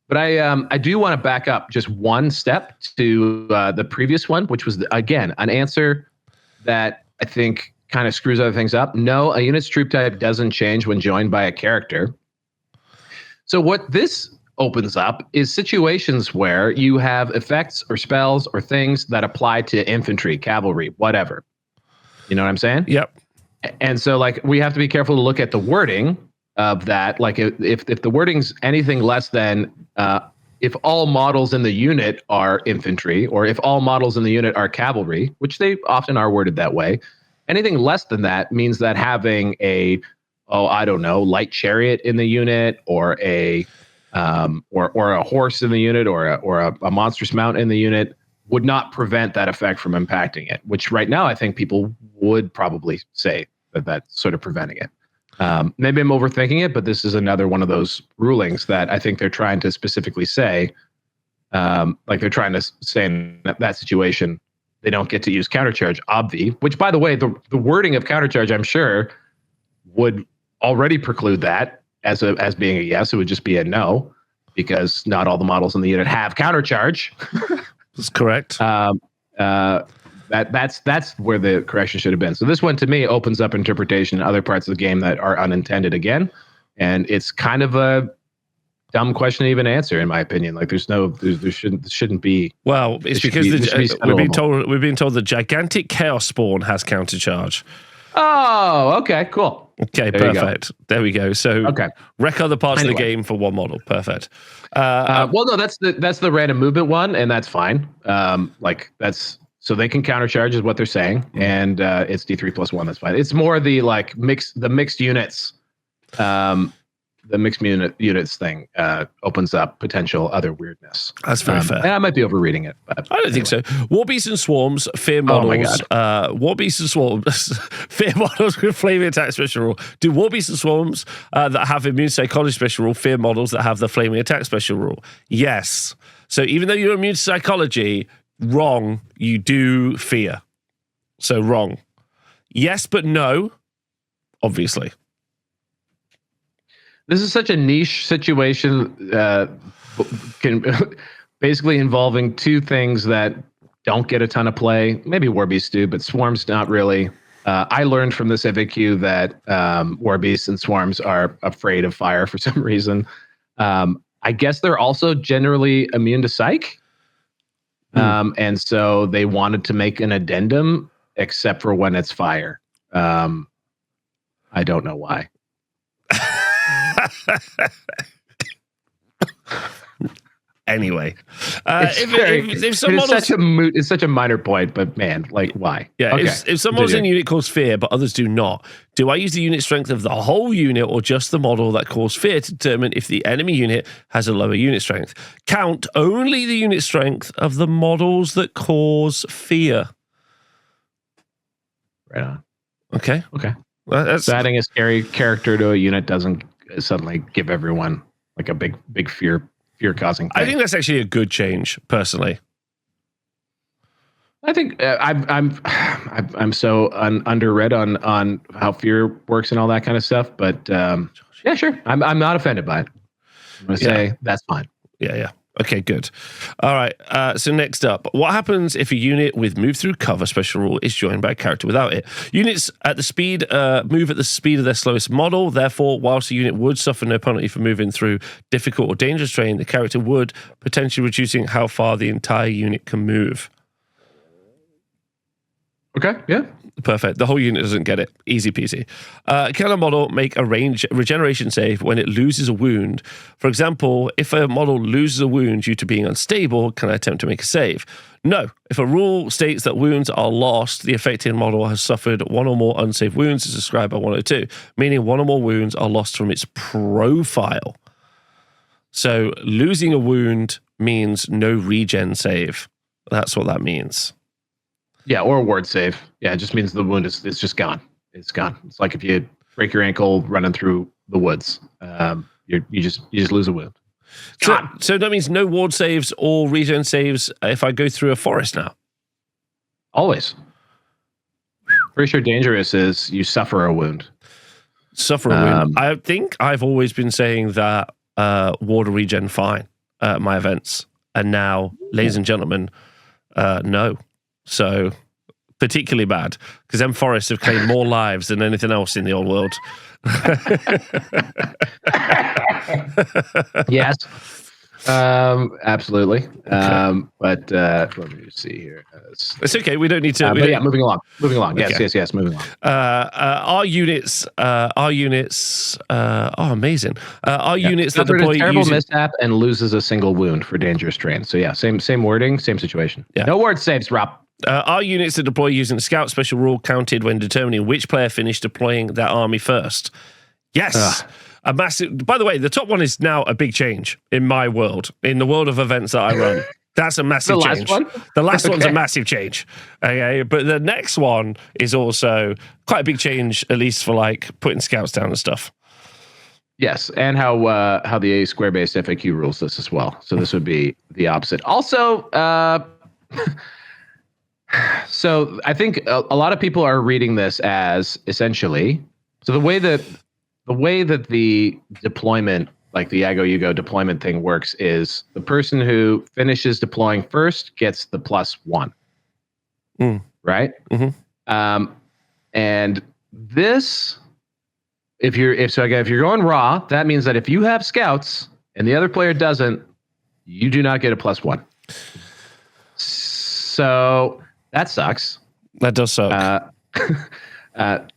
But I do want to back up just one step to the previous one, which was, again, an answer that I think kind of screws other things up. No, a unit's troop type doesn't change when joined by a character. So what this opens up is situations where you have effects or spells or things that apply to infantry, cavalry, whatever. You know what I'm saying? Yep. And so, like, we have to be careful to look at the wording of that. Like, if the wording's anything less than if all models in the unit are infantry, or if all models in the unit are cavalry, which they often are worded that way, anything less than that means that having I don't know, light chariot in the unit, or a horse in the unit, or a monstrous mount in the unit would not prevent that effect from impacting it, which right now I think people would probably say that that's sort of preventing it. Maybe I'm overthinking it, but this is another one of those rulings that I think they're trying to specifically say, like they're trying to say in that situation, they don't get to use countercharge, which, by the way, the wording of countercharge, I'm sure, would already preclude that as being a yes. It would just be a no, because not all the models in the unit have countercharge. That's correct. That's where the correction should have been. So this one, to me, opens up interpretation in other parts of the game that are unintended again, and it's kind of a dumb question to even answer, in my opinion. Like there shouldn't be. Well, it's because we've been told the gigantic chaos spawn has countercharge. Oh, okay, cool. Okay, perfect. There we go. So wreck other parts of the game for one model. Perfect. Well, no, that's the random movement one, and that's fine. So they can countercharge is what they're saying, and it's D3+1. That's fine. It's more the mixed units. The mixed units thing opens up potential other weirdness. That's very fair. I might be overreading it, but I don't think so. War Beasts and Swarms, fear models. War Beasts and Swarms, fear models with flaming attack special rule. Do War Beasts and Swarms that have immune psychology special rule fear models that have the flaming attack special rule? Yes. So even though you're immune to psychology, wrong, you do fear. So wrong. Yes, but no, obviously. This is such a niche situation, basically involving two things that don't get a ton of play. Maybe War Beasts do, but Swarms not really. I learned from this FAQ that War Beasts and Swarms are afraid of fire for some reason. I guess they're also generally immune to psych. And so they wanted to make an addendum, except for when it's fire. I don't know why. Anyway, it's such a minor point, but man, like, why? Yeah, okay. If some models in a unit cause fear, but others do not, do I use the unit strength of the whole unit or just the model that caused fear to determine if the enemy unit has a lower unit strength? Count only the unit strength of the models that cause fear. Right on. Okay. So adding a scary character to a unit doesn't suddenly give everyone like a big fear causing thing. I think that's actually a good change, personally. I think I'm so underread on how fear works and all that kind of stuff, but yeah, sure. I'm not offended by it. I'm gonna say that's fine. Yeah. Okay, good. All right. So next up, what happens if a unit with move through cover special rule is joined by a character without it? Units at the speed move at the speed of their slowest model. Therefore, whilst a unit would suffer no penalty for moving through difficult or dangerous terrain, the character would, potentially reducing how far the entire unit can move. Okay. Yeah. Perfect. The whole unit doesn't get it. Easy peasy. Can a model make a regeneration save when it loses a wound? For example, if a model loses a wound due to being unstable, can I attempt to make a save? No. If a rule states that wounds are lost, the affected model has suffered one or more unsaved wounds as described by 102, meaning one or more wounds are lost from its profile. So losing a wound means no regen save. That's what that means. Yeah, or a ward save. Yeah, it just means the wound is just gone. It's gone. It's like if you break your ankle running through the woods. You just lose a wound. So that means no ward saves or regen saves if I go through a forest now? Always. Pretty sure dangerous is you suffer a wound. Suffer a wound. I think I've always been saying that ward or regen fine at my events. And now, ladies and gentlemen, no. So, particularly bad, because them forests have claimed more lives than anything else in the old world. Yes. Absolutely. Okay. But let me just see here. It's okay. We don't need to. But yeah, moving along. Yes, Okay. yes. Moving along. Our units. Oh, amazing. Our units that Suffered deploy a terrible using. mishap and loses a single wound for dangerous terrain. So yeah, same wording, same situation. Yeah. No word saves, Rob. Our units that deploy using the scout special rule counted when determining which player finished deploying their army first. Yes. A massive. By the way, the top one is now a big change in my world, in the world of events that I run. That's a massive change. The last one's a massive change. Okay, but the next one is also quite a big change, at least for like putting scouts down and stuff. Yes, and how the square-based FAQ rules this as well. So this would be the opposite. Also, so I think a lot of people are reading this as essentially. So the way that the deployment, like the Yago Yugo deployment thing works, is the person who finishes deploying first gets the +1, right? Mm-hmm. And this, if you're going raw, that means that if you have scouts and the other player doesn't, you do not get a +1. So that sucks. That does suck.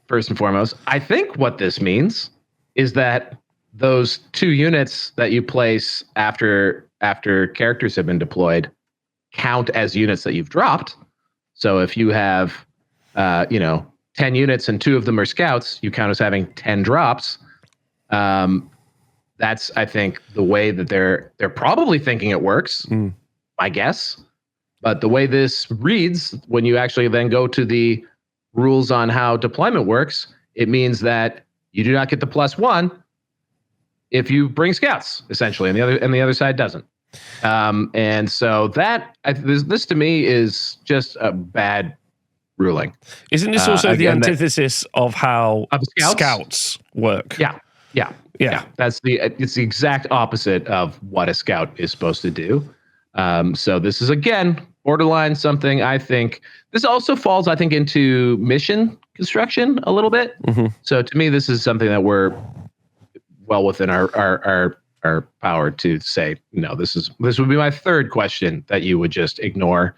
First and foremost, I think what this means is that those 2 units that you place after characters have been deployed count as units that you've dropped. So if you have 10 units and 2 of them are scouts, you count as having 10 drops. That's, I think, the way that they're probably thinking it works, I guess. But the way this reads, when you actually then go to the rules on how deployment works, it means that you do not get the +1 if you bring scouts, essentially, and the other side doesn't. And so this to me is just a bad ruling. Isn't this also the antithesis of how scouts work? Yeah. It's the exact opposite of what a scout is supposed to do. So this is, again, borderline something. I think this also falls, into mission construction a little bit. Mm-hmm. So to me, this is something that we're well within our power to say, no, this would be my third question that you would just ignore.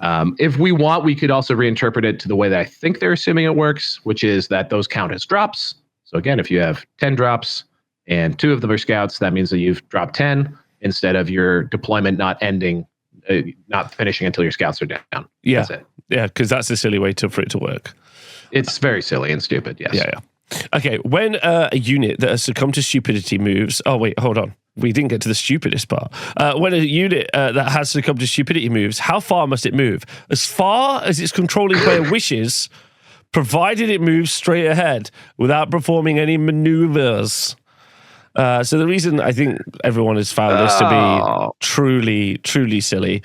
If we want, we could also reinterpret it to the way that I think they're assuming it works, which is that those count as drops. So again, if you have 10 drops and 2 of them are scouts, that means that you've dropped 10 instead of your deployment not finishing until your scouts are down. Yeah. That's it. Yeah, because that's a silly way for it to work. It's very silly and stupid, yes. Yeah. Okay, when a unit that has succumbed to stupidity moves... Oh, wait, hold on. We didn't get to the stupidest part. When a unit that has succumbed to stupidity moves, how far must it move? As far as its controlling player wishes, provided it moves straight ahead without performing any maneuvers. So the reason I think everyone has found this to be truly, truly silly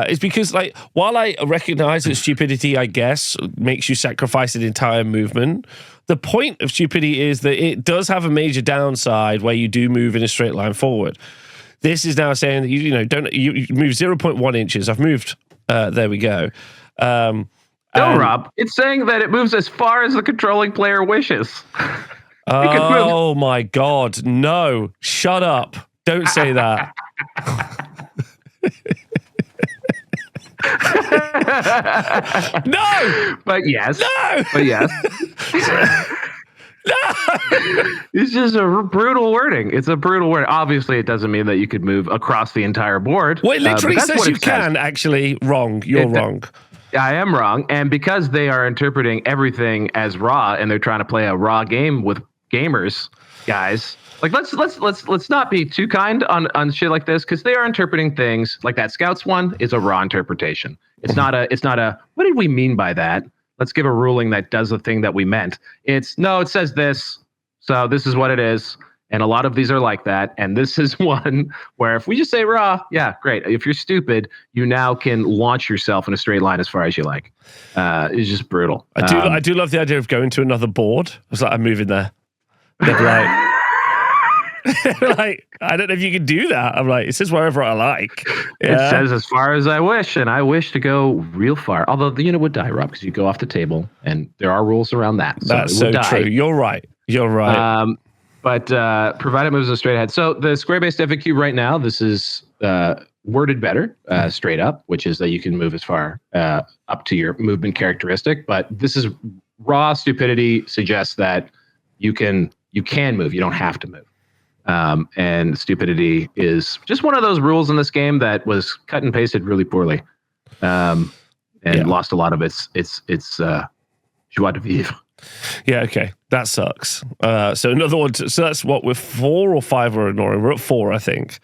is because, like, while I recognize that stupidity, I guess, makes you sacrifice an entire movement, the point of stupidity is that it does have a major downside where you do move in a straight line forward. This is now saying that you move 0.1 inches. I've moved. There we go. No, Rob. It's saying that it moves as far as the controlling player wishes. Oh my God. No, shut up. Don't say that. No! But yes. No! But yes. No! It's just a brutal wording. It's a brutal word. Obviously, it doesn't mean that you could move across the entire board. Well, it literally says you can. Actually, wrong. You're wrong. I am wrong. And because they are interpreting everything as raw and they're trying to play a raw game with gamers, guys, like let's not be too kind on shit like this, because they are interpreting things like that. Scouts one is a raw interpretation. It's not a what did we mean by that? Let's give a ruling that does the thing that we meant. It says this, so this is what it is. And a lot of these are like that. And this is one where if we just say raw, yeah, great. If you're stupid, you now can launch yourself in a straight line as far as you like. It's just brutal. I do love the idea of going to another board. It's like, I'm moving there. They're like, like, I don't know if you can do that. I'm like, it says wherever I like. Yeah. It says as far as I wish, and I wish to go real far. Although the unit would die, Rob, because you go off the table, and there are rules around that. That's so true. You're right. but provided moves in straight ahead. So the square-based FAQ right now, this is worded better, straight up, which is that you can move as far up to your movement characteristic. But this is raw stupidity suggests that you can move. You don't have to move. And stupidity is just one of those rules in this game that was cut and pasted really poorly, and lost a lot of its joie de vivre. Yeah, okay. That sucks. So another one. So that's what we're 4 or 5 we're ignoring. We're at 4, I think.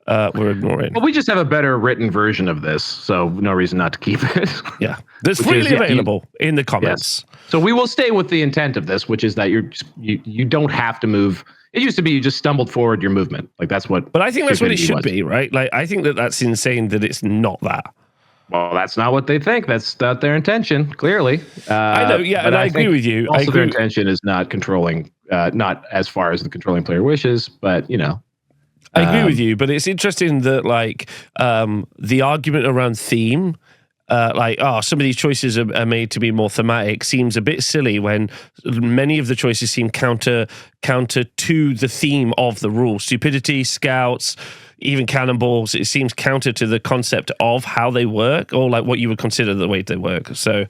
We're ignoring. Well, we just have a better written version of this, so no reason not to keep it. Yeah. That's freely available in the comments. Yes. So we will stay with the intent of this, which is that you don't have to move. It used to be you just stumbled forward your movement. Like that's what. But I think that's what it should be, right? Like I think that's insane that it's not that. Well, that's not what they think. That's not their intention, clearly. I know, yeah, and I agree with you. Also, their intention is not controlling, not as far as the controlling player wishes, but, you know. I agree with you, but it's interesting that, like, the argument around theme, some of these choices are made to be more thematic, seems a bit silly when many of the choices seem counter to the theme of the rule. Stupidity, scouts, even cannonballs, it seems counter to the concept of how they work, or like what you would consider the way they work. So,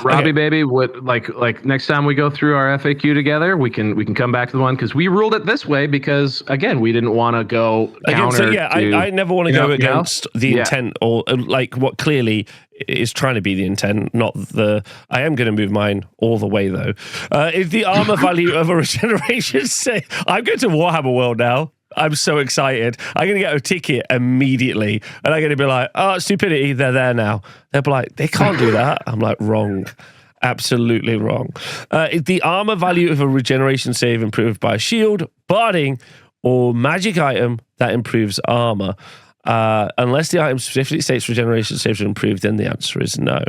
Robbie, baby, what like next time we go through our FAQ together, we can come back to the one because we ruled it this way because again we didn't want to go counter. So yeah, I never want to go against the intent or like what clearly is trying to be the intent, not the. I am going to move mine all the way though. Is the armor value of a regeneration? Say, I'm going to Warhammer World now. I'm so excited. I'm going to get a ticket immediately. And I'm going to be like, oh, stupidity, they're there now. They'll be like, they can't do that. I'm like, wrong. Absolutely wrong. Is the armor value of a regeneration save improved by shield, barding, or magic item that improves armor? Unless the item specifically states regeneration saves are improved, then the answer is no.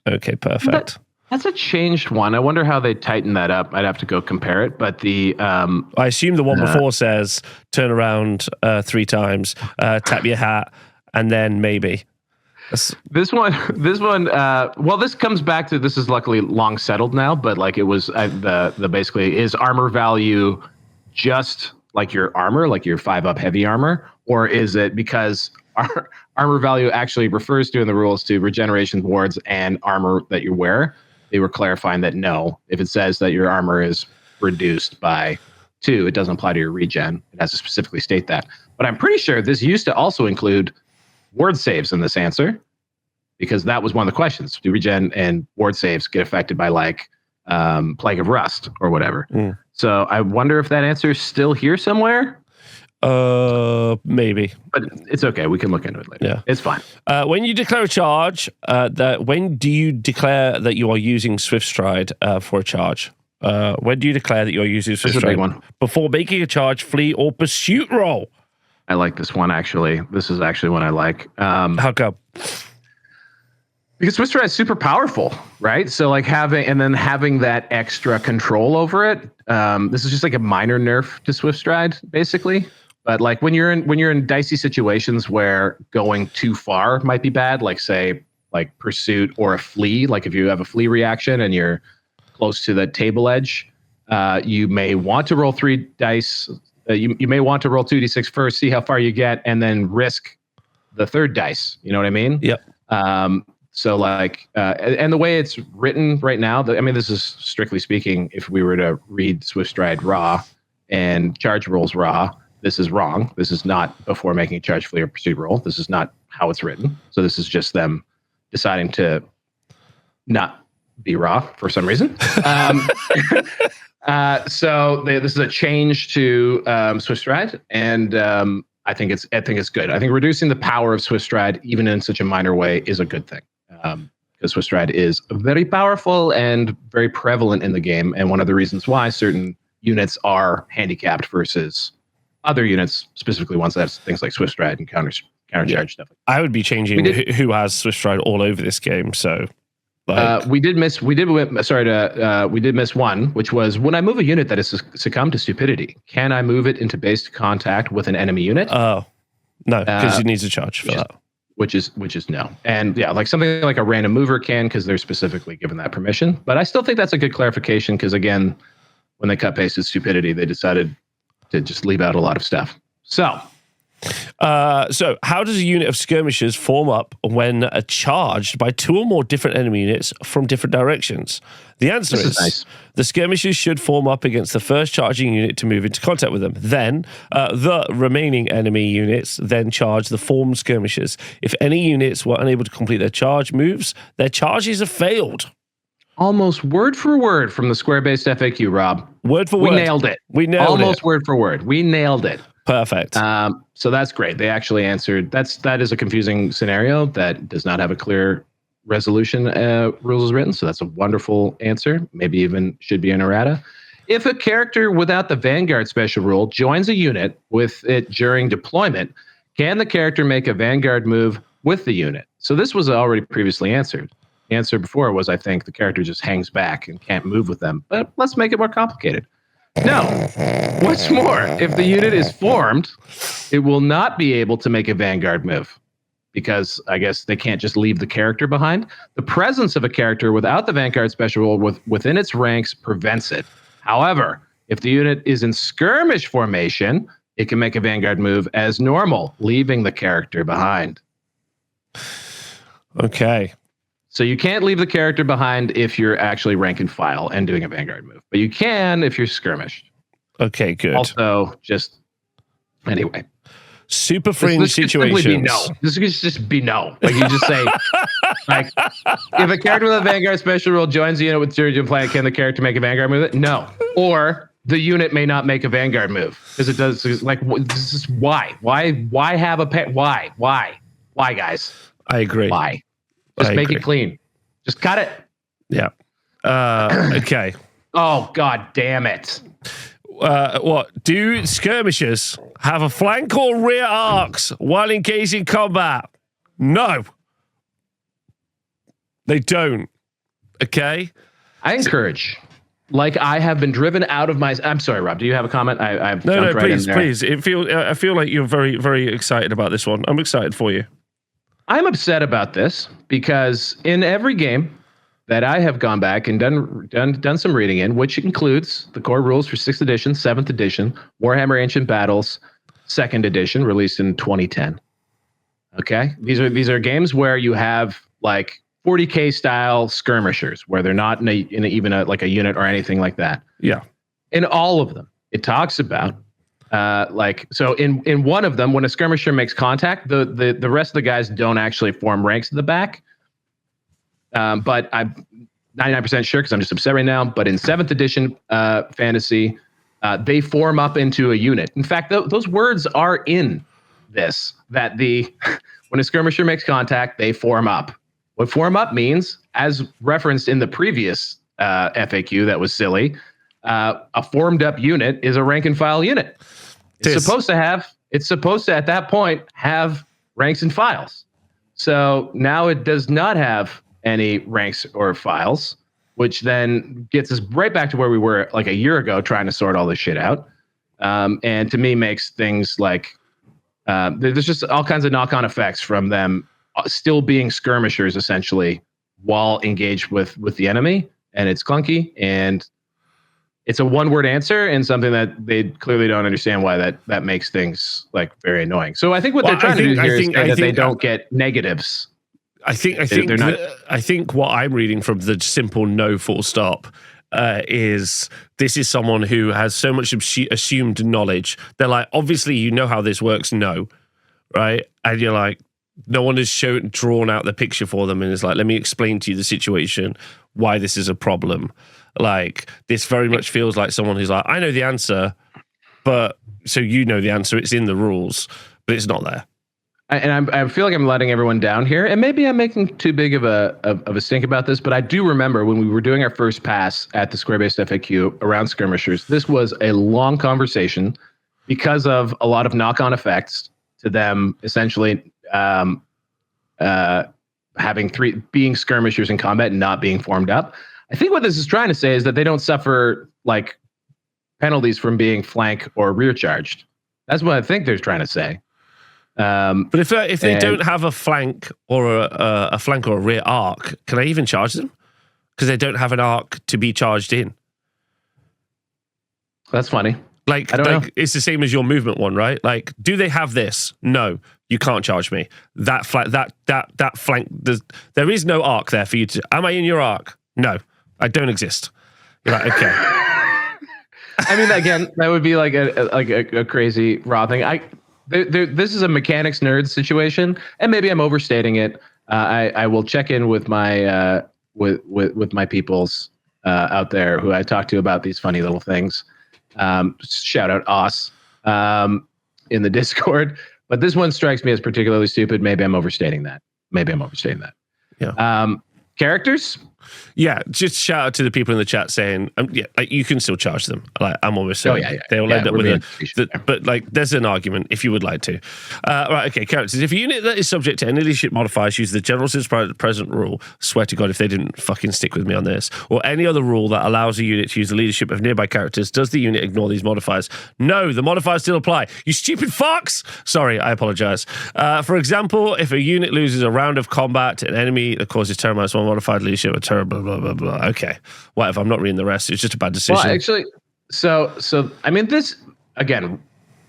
Okay, perfect. That's a changed one. I wonder how they tighten that up. I'd have to go compare it. But the I assume the one before says turn around 3 times, tap your hat, and then maybe. This one. Well, this comes back to this is luckily long settled now. But like it was the basically is armor value just like your armor, like your 5-up heavy armor, or is it because armor value actually refers to in the rules to regeneration wards and armor that you wear? They were clarifying that no, if it says that your armor is reduced by 2, it doesn't apply to your regen. It has to specifically state that. But I'm pretty sure this used to also include ward saves in this answer, because that was one of the questions. Do regen and ward saves get affected by like Plague of Rust or whatever? So I wonder if that answer is still here somewhere. Maybe, but it's okay. We can look into it later. Yeah, it's fine. When you declare a charge, when do you declare that you are using Swift Stride for a charge? When do you declare that you are using Swift Stride? Big one. Before making a charge, flee, or pursuit roll. I like this one actually. This is actually one I like. How come? Because Swift Stride is super powerful, right? So like having that extra control over it. This is just like a minor nerf to Swift Stride, basically. But like when you're in dicey situations where going too far might be bad, like say like pursuit or a flee, like if you have a flee reaction and you're close to the table edge, you may want to roll 3 dice. You may want to roll 2d6 first, see how far you get, and then risk the 3rd dice. You know what I mean? Yep. So like, and the way it's written right now, this is strictly speaking, if we were to read Swift Stride raw and charge rolls raw, this is wrong. This is not before making a charge, flee, or pursuit roll. This is not how it's written. So this is just them deciding to not be raw for some reason. So this is a change to Swift Stride, and I think it's good. I think reducing the power of Swift Stride, even in such a minor way, is a good thing. Because Swift Stride is very powerful and very prevalent in the game, and one of the reasons why certain units are handicapped versus other units, specifically ones that have things like Swift Stride and countercharge stuff. I would be changing who has Swift Stride all over this game. So we did miss one, which was when I move a unit that has succumbed to stupidity, can I move it into base contact with an enemy unit? Oh, no, because it needs a charge for that. Which is no. And yeah, like something like a random mover can, because they're specifically given that permission. But I still think that's a good clarification, because again, when they cut pasted stupidity, they decided to just leave out a lot of stuff. So how does a unit of skirmishers form up when charged by 2 or more different enemy units from different directions? The answer is nice. The skirmishers should form up against the first charging unit to move into contact with them. Then, the remaining enemy units then charge the formed skirmishers. If any units were unable to complete their charge moves, their charges have failed. Almost word for word from the square-based FAQ, Rob. Word for word. We nailed it. Almost word for word. We nailed it. Perfect. So that's great. They actually answered. That is a confusing scenario that does not have a clear resolution. Rules is written. So that's a wonderful answer. Maybe even should be an errata. If a character without the Vanguard special rule joins a unit with it during deployment, can the character make a Vanguard move with the unit? So this was already previously answered. The answer before was, I think the character just hangs back and can't move with them. But let's make it more complicated. No. What's more, if the unit is formed, it will not be able to make a Vanguard move because I guess they can't just leave the character behind. The presence of a character without the Vanguard special rule within its ranks prevents it. However, if the unit is in skirmish formation, it can make a Vanguard move as normal, leaving the character behind. Okay. So you can't leave the character behind if you're actually rank and file and doing a Vanguard move, but you can if you're skirmished. Okay, good. Also, anyway. Super fringe situations. Be no. This could just be no. Like you just say, like, if a character with a Vanguard special rule joins the unit with Surgeon Planet, can the character make a Vanguard move? No. Or the unit may not make a Vanguard move because it does. Like, this is why. Why have a pet? Why, guys? I agree. Why? Just make it clean. Just cut it. Yeah. Okay. Oh, God damn it. What? Do skirmishers have a flank or rear arcs while engaged in combat? No. They don't. Okay? I encourage. Like I have been driven out of my... I'm sorry, Rob. Do you have a comment? I've jumped right in there. Please. I feel like you're very, very excited about this one. I'm excited for you. I'm upset about this because in every game that I have gone back and done some reading in, which includes the core rules for 6th edition, 7th edition, Warhammer Ancient Battles, 2nd edition, released in 2010. Okay, these are games where you have like 40K style skirmishers where they're not in even a unit or anything like that. Yeah, in all of them, it talks about. So in one of them, when a skirmisher makes contact, the rest of the guys don't actually form ranks at the back. But I'm 99% sure because I'm just upset right now. But in 7th edition fantasy, they form up into a unit. In fact, those words are in this. That when a skirmisher makes contact, they form up. What form up means, as referenced in the previous FAQ, that was silly. A formed up unit is a rank and file unit. It's supposed to at that point have ranks and files. So now it does not have any ranks or files, which then gets us right back to where we were like a year ago trying to sort all this shit out. And to me makes things like there's just all kinds of knock-on effects from them still being skirmishers essentially while engaged with the enemy, and it's clunky and it's a one-word answer and something that they clearly don't understand why that makes things like very annoying. So I think what they're trying to do here is say that they don't get negatives. I think what I'm reading from the simple no full stop is this is someone who has so much assumed knowledge. They're like, obviously you know how this works, no, right? And you're like, no one has drawn out the picture for them and is like, let me explain to you the situation, why this is a problem. Like, this very much feels like someone who's like, I know the answer, but so you know the answer, it's in the rules, but it's not there. And I feel like I'm letting everyone down here, and maybe I'm making too big of a stink about this, but I do remember when we were doing our first pass at the square-based FAQ around skirmishers, this was a long conversation because of a lot of knock-on effects to them essentially being skirmishers in combat and not being formed up. I think what this is trying to say is that they don't suffer like penalties from being flank or rear charged. That's what I think they're trying to say. But if they don't have a flank or a flank or a rear arc, can I even charge them? Because they don't have an arc to be charged in. That's funny. Like, I don't know. It's the same as your movement one, right? Like, do they have this? No, you can't charge me. That flank. There is no arc there for you to. Am I in your arc? No, I don't exist. You're like, okay. I mean, again, that would be like a crazy raw thing. This is a mechanics nerd situation, and maybe I'm overstating it. I will check in with my with my peoples out there who I talk to about these funny little things. Shout out Os in the Discord. But this one strikes me as particularly stupid. Maybe I'm overstating that. Yeah. Characters? Yeah, just shout out to the people in the chat saying, you can still charge them. Like, I'm almost saying they'll end up with but like, there's an argument if you would like to. Right, okay, characters. If a unit that is subject to any leadership modifiers use the general's present rule, swear to God if they didn't fucking stick with me on this, or any other rule that allows a unit to use the leadership of nearby characters, does the unit ignore these modifiers? No, the modifiers still apply. You stupid fucks! Sorry, I apologize. For example, if a unit loses a round of combat to an enemy that causes terror -1 modified leadership of terror, blah, blah, blah, blah. Okay, whatever. I'm not reading the rest. It's just a bad decision. Well, actually, so I mean, this again,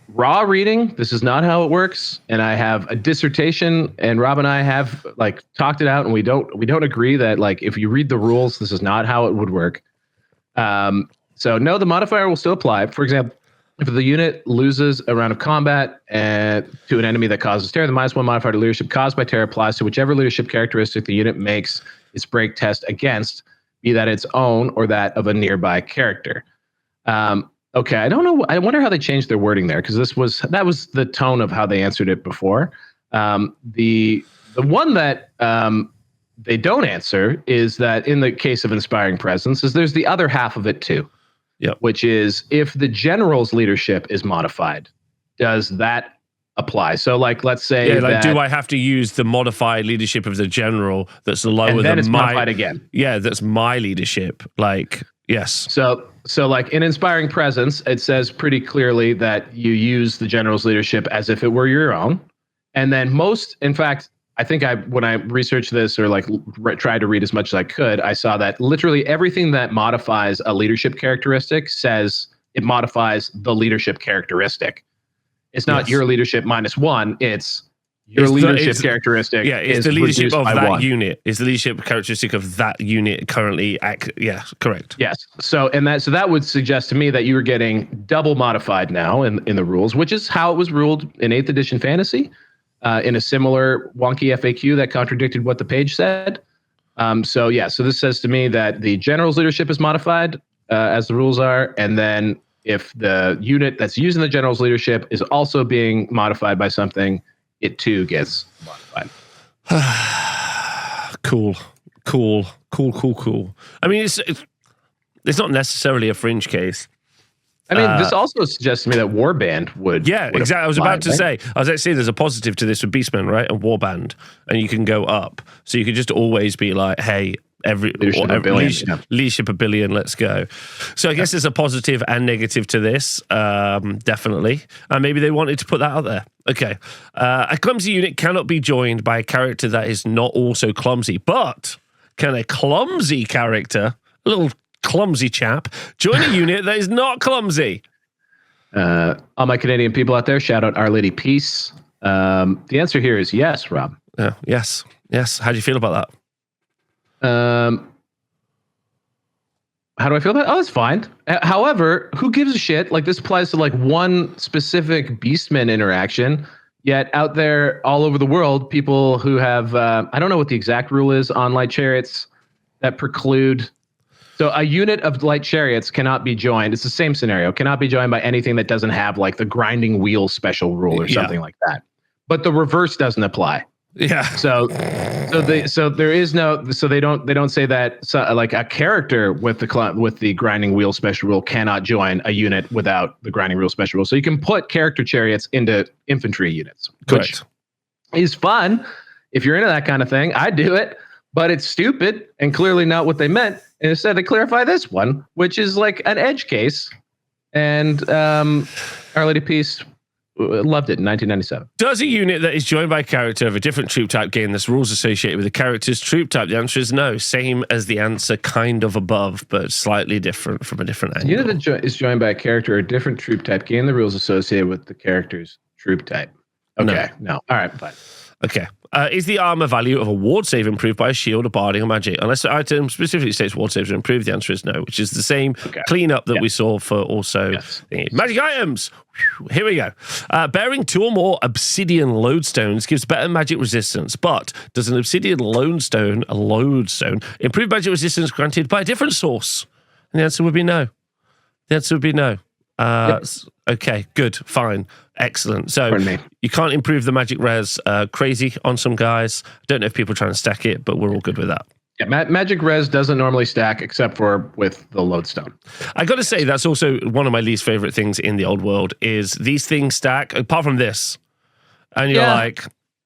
raw reading. This is not how it works, and I have a dissertation, and Rob and I have like talked it out, and we don't agree that like if you read the rules, this is not how it would work. So no, the modifier will still apply. For example, if the unit loses a round of combat to an enemy that causes terror, the -1 modifier to leadership caused by terror applies to whichever leadership characteristic the unit makes its break test against, be that its own or that of a nearby character. Okay, I don't know. I wonder how they changed their wording there, because that was the tone of how they answered it before. The one that they don't answer is that in the case of inspiring presence, is there's the other half of it too. Yep. Which is if the general's leadership is modified, does that apply? So like, let's say do I have to use the modified leadership of the general that's lower and then than it's modified again? Yeah, that's my leadership. Like, yes. So like in inspiring presence, it says pretty clearly that you use the general's leadership as if it were your own. And then in fact, I think when I researched this or like tried to read as much as I could, I saw that literally everything that modifies a leadership characteristic says it modifies the leadership characteristic. It's not your leadership -1. It's your leadership characteristic. Yeah, it's the leadership of that unit. It's the leadership characteristic of that unit currently. Yeah, correct. Yes. So that would suggest to me that you were getting double modified now in the rules, which is how it was ruled in 8th edition fantasy. In a similar wonky FAQ that contradicted what the page said. So this says to me that the general's leadership is modified as the rules are, and then if the unit that's using the general's leadership is also being modified by something, it too gets modified. Cool. I mean, it's not necessarily a fringe case. I mean, this also suggests to me that Warband would. Yeah, exactly. I was about to say there's a positive to this with Beastmen, right? And Warband, and you can go up. So you could just always be like, hey, leadership a billion, let's go. So I guess there's a positive and negative to this, definitely. And maybe they wanted to put that out there. Okay. A clumsy unit cannot be joined by a character that is not also clumsy, but can a clumsy character, a little clumsy chap, join a unit that is not clumsy? All my Canadian people out there, shout out Our Lady Peace. The answer here is yes, Rob. Yes. How do you feel about that? How do I feel about it? Oh, it's fine. However, who gives a shit? Like, this applies to like one specific Beastmen interaction. Yet out there all over the world, people who have I don't know what the exact rule is on light chariots that preclude. So a unit of light chariots cannot be joined. It's the same scenario. Cannot be joined by anything that doesn't have like the grinding wheel special rule or something like that. But the reverse doesn't apply. Yeah. So there is no. So they don't say that. So like a character with the grinding wheel special rule cannot join a unit without the grinding wheel special rule. So you can put character chariots into infantry units, which is fun if you're into that kind of thing. I do it, but it's stupid and clearly not what they meant. And instead, they clarify this one, which is like an edge case. And Our Lady Peace, Loved it in 1997. Does a unit that is joined by a character of a different troop type gain this rules associated with the character's troop type? The answer is no. Same as the answer kind of above, but slightly different from a different angle. A unit that is joined by a character or a different troop type gain the rules associated with the character's troop type. Okay, no. All right, fine. Okay. Is the armor value of a ward save improved by a shield, a barding, or magic? Unless the item specifically states ward saves are improved, the answer is no, which is the same cleanup that we saw for also magic items. Whew, here we go. Bearing 2 or more obsidian lodestones gives better magic resistance, but does an obsidian lodestone improve magic resistance granted by a different source? And the answer would be no. The answer would be no. Okay, good, fine, excellent. So you can't improve the magic res crazy on some guys. I don't know if people are trying to stack it, but we're all good with that. Yeah, magic res doesn't normally stack except for with the lodestone. I got to say, that's also one of my least favorite things in the old world is these things stack, apart from this. And you're like...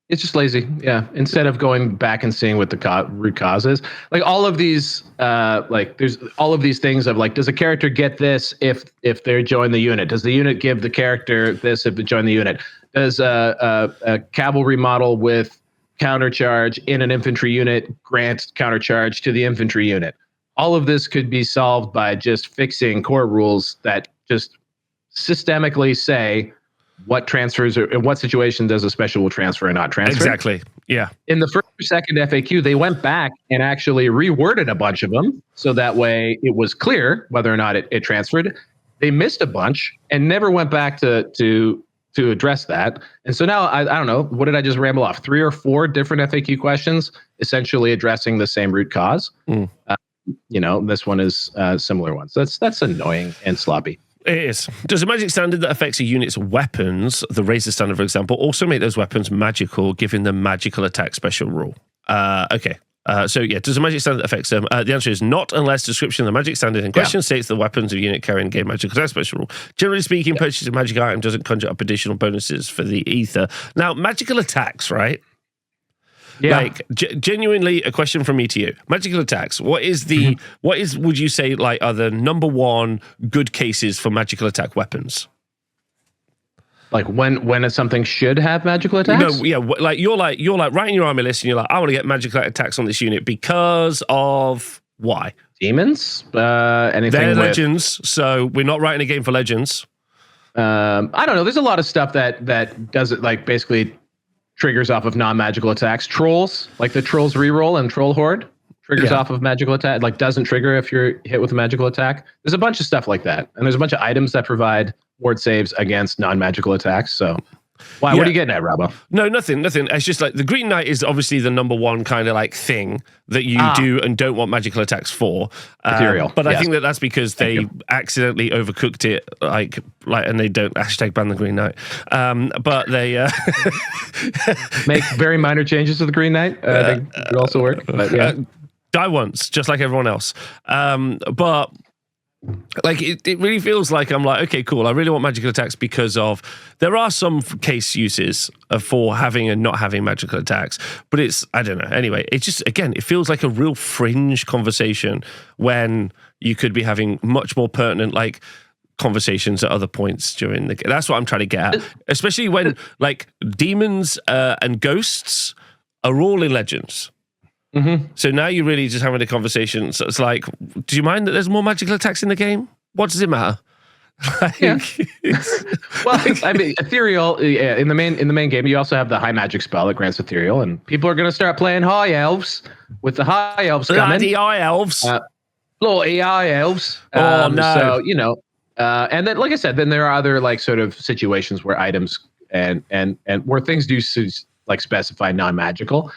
It's just lazy, yeah. Instead of going back and seeing what the root cause is, like all of these, there's all of these things of like, does a character get this if they join the unit? Does the unit give the character this if they join the unit? Does a cavalry model with countercharge in an infantry unit grant countercharge to the infantry unit? All of this could be solved by just fixing core rules that just systemically say what transfers or in what situation does a special will transfer and not transfer. Exactly. Yeah. In the first or second FAQ, they went back and actually reworded a bunch of them so that way it was clear whether or not it transferred. They missed a bunch and never went back to address that. And so now I don't know, what did I just ramble off? 3 or 4 different FAQ questions essentially addressing the same root cause. This one is a similar one. So that's annoying and sloppy. It is. Does a magic standard that affects a unit's weapons, the razor standard, for example, also make those weapons magical, giving them magical attack special rule? Okay. Does a magic standard that affects them? The answer is not unless description of the magic standard in question states the weapons of unit carrying gain magical attack special rule. Generally speaking, purchasing a magic item doesn't conjure up additional bonuses for the ether. Now, magical attacks, right? Yeah. Like genuinely a question from me to you. Magical attacks. Would you say are the number 1 good cases for magical attack weapons? Like when something should have magical attacks? No, yeah, you're writing your army list and you're like, I want to get magical attacks on this unit because of why? Demons? Anything They're with legends, so we're not writing a game for legends. I don't know. There's a lot of stuff that does it basically triggers off of non-magical attacks. Trolls, like the Trolls reroll and Troll Horde, triggers off of magical attack, doesn't trigger if you're hit with a magical attack. There's a bunch of stuff like that. And there's a bunch of items that provide ward saves against non-magical attacks. So why? What are you getting at, Robbo? No, nothing. It's just the Green Knight is obviously the number 1 kind of thing that you do and don't want magical attacks for. Ethereal. But I think that's because they accidentally overcooked it, and they don't #ban the Green Knight. But they make very minor changes to the Green Knight. I think it would also work. But die once, just like everyone else. But it really feels like I'm like, okay, cool. I really want magical attacks because of there are some case uses for having and not having magical attacks, but I don't know. Anyway, it just, again, it feels like a real fringe conversation when you could be having much more pertinent, conversations at other points during the game. That's what I'm trying to get at, especially when demons and ghosts are all in Legends. Mm-hmm. So now you're really just having a conversation. So it's do you mind that there's more magical attacks in the game? What does it matter? Well, I mean, ethereal in the main game. You also have the high magic spell that grants ethereal, and people are going to start playing high elves with the high elves coming. Bloody high elves. Bloody high elves. Oh no! So and then, like I said, then there are other sort of situations where items and where things do specify non-magical.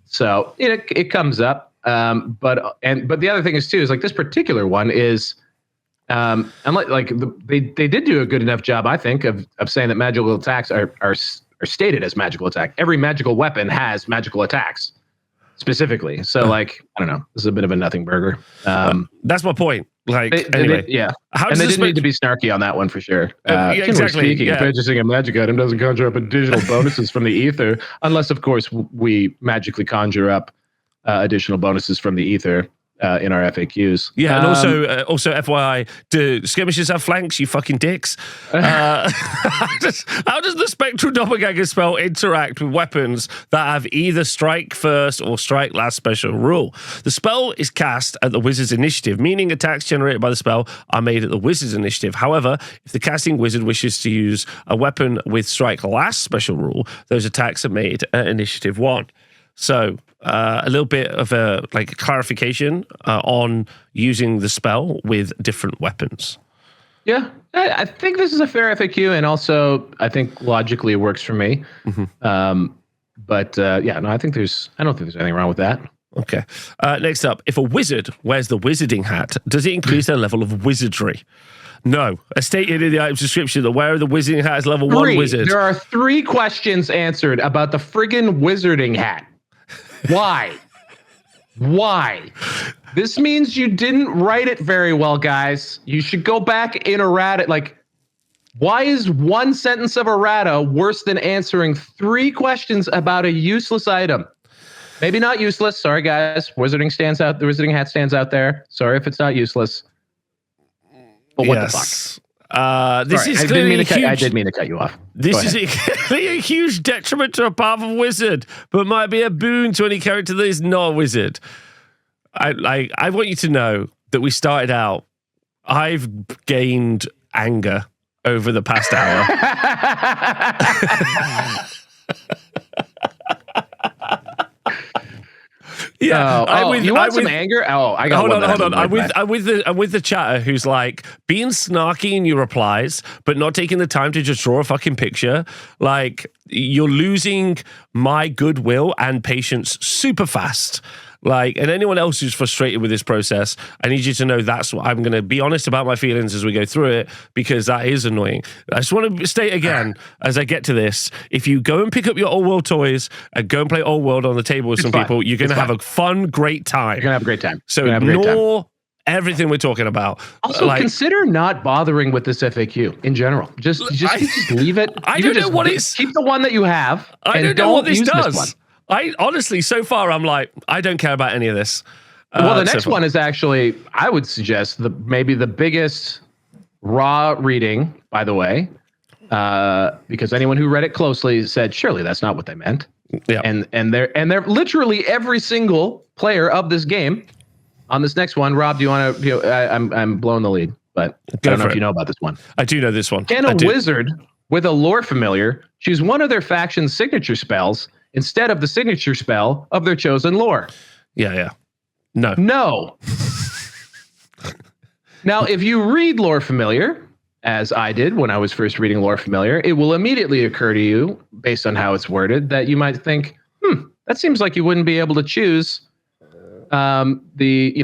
So it comes up, but the other thing is too is this particular one is, and they did do a good enough job, I think, of saying that magical attacks are stated as magical attack. Every magical weapon has magical attacks specifically. So I don't know, this is a bit of a nothing burger. That's my point. Anyway, they didn't need to be snarky on that one for sure. Exactly. Purchasing a magic item doesn't conjure up additional bonuses from the ether, unless of course we magically conjure up additional bonuses from the ether. in our FAQs. Yeah, and also FYI, do skirmishes have flanks, you fucking dicks? How does the Spectral Doppelganger spell interact with weapons that have either strike first or strike last special rule? The spell is cast at the wizard's initiative, meaning attacks generated by the spell are made at the wizard's initiative. However, if the casting wizard wishes to use a weapon with strike last special rule, those attacks are made at initiative 1. So a little bit of a clarification on using the spell with different weapons. Yeah, I think this is a fair FAQ, and also I think logically it works for me. Mm-hmm. But I don't think there's anything wrong with that. Okay. Next up, if a wizard wears the wizarding hat, does it increase their level of wizardry? No. As stated in the item's description, the wearer of the wizarding hat is level 1 wizard. There are 3 questions answered about the friggin' wizarding hat. Why? This means you didn't write it very well, guys. You should go back in errata. Why is one sentence of errata worse than answering 3 questions about a useless item? Maybe not useless. Sorry, guys. The wizarding hat stands out there. Sorry if it's not useless. But what the fuck? I didn't mean to cut you off. This is a huge detriment to a powerful wizard, but might be a boon to any character that is not a wizard. I want you to know that we started out. I've gained anger over the past hour. Yeah. You want some anger? Oh, I got hold on. I'm with the chatter who's like being snarky in your replies, but not taking the time to just draw a fucking picture. Like, you're losing my goodwill and patience super fast. Like, and anyone else who's frustrated with this process, I need you to know that's what I'm going to be honest about my feelings as we go through it, because that is annoying. I just want to state again, as I get to this, if you go and pick up your Old World toys and go and play Old World on the table with some people, you're going to have a fun, great time. You're going to have a great time. So ignore everything we're talking about. Also, consider not bothering with this FAQ in general. Just leave it. I don't know what it's... Keep the one that you have. I don't know what this does. I honestly, so far, I'm like, I don't care about any of this. Well, the next one is actually, I would suggest, maybe the biggest raw reading, by the way, because anyone who read it closely said, surely that's not what they meant. Yeah. And they're literally every single player of this game on this next one. Rob, do you want to? I'm blowing the lead, but I don't know if you know about this one. I do know this one. Can a wizard with a lore familiar choose one of their faction's signature spells instead of the signature spell of their chosen lore? Yeah. No. Now, if you read Lore Familiar, as I did when I was first reading Lore Familiar, it will immediately occur to you, based on how it's worded, that you might think, that seems like you wouldn't be able to choose itchy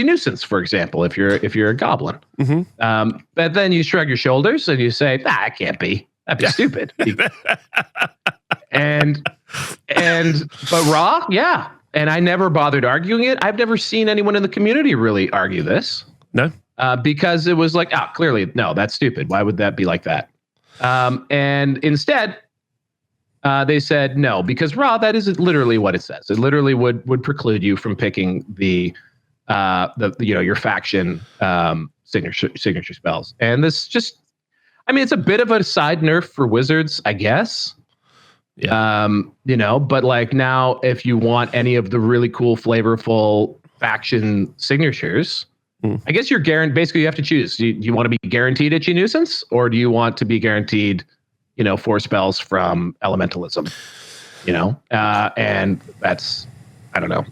nuisance, for example, if you're a goblin. Mm-hmm. But then you shrug your shoulders and you say, it can't be. That'd be stupid. But raw, yeah. And I never bothered arguing it. I've never seen anyone in the community really argue this. No. Because it was like, clearly, no, that's stupid. Why would that be like that? And instead, they said no, because raw, that isn't literally what it says. It literally would preclude you from picking your faction signature spells. And this just, it's a bit of a side nerf for wizards, I guess. Yeah. But like now, if you want any of the really cool, flavorful faction signatures, I guess you're guaranteed. Basically, you have to choose. Do you want to be guaranteed itchy nuisance, or do you want to be guaranteed, 4 spells from elementalism? And that's, I don't know.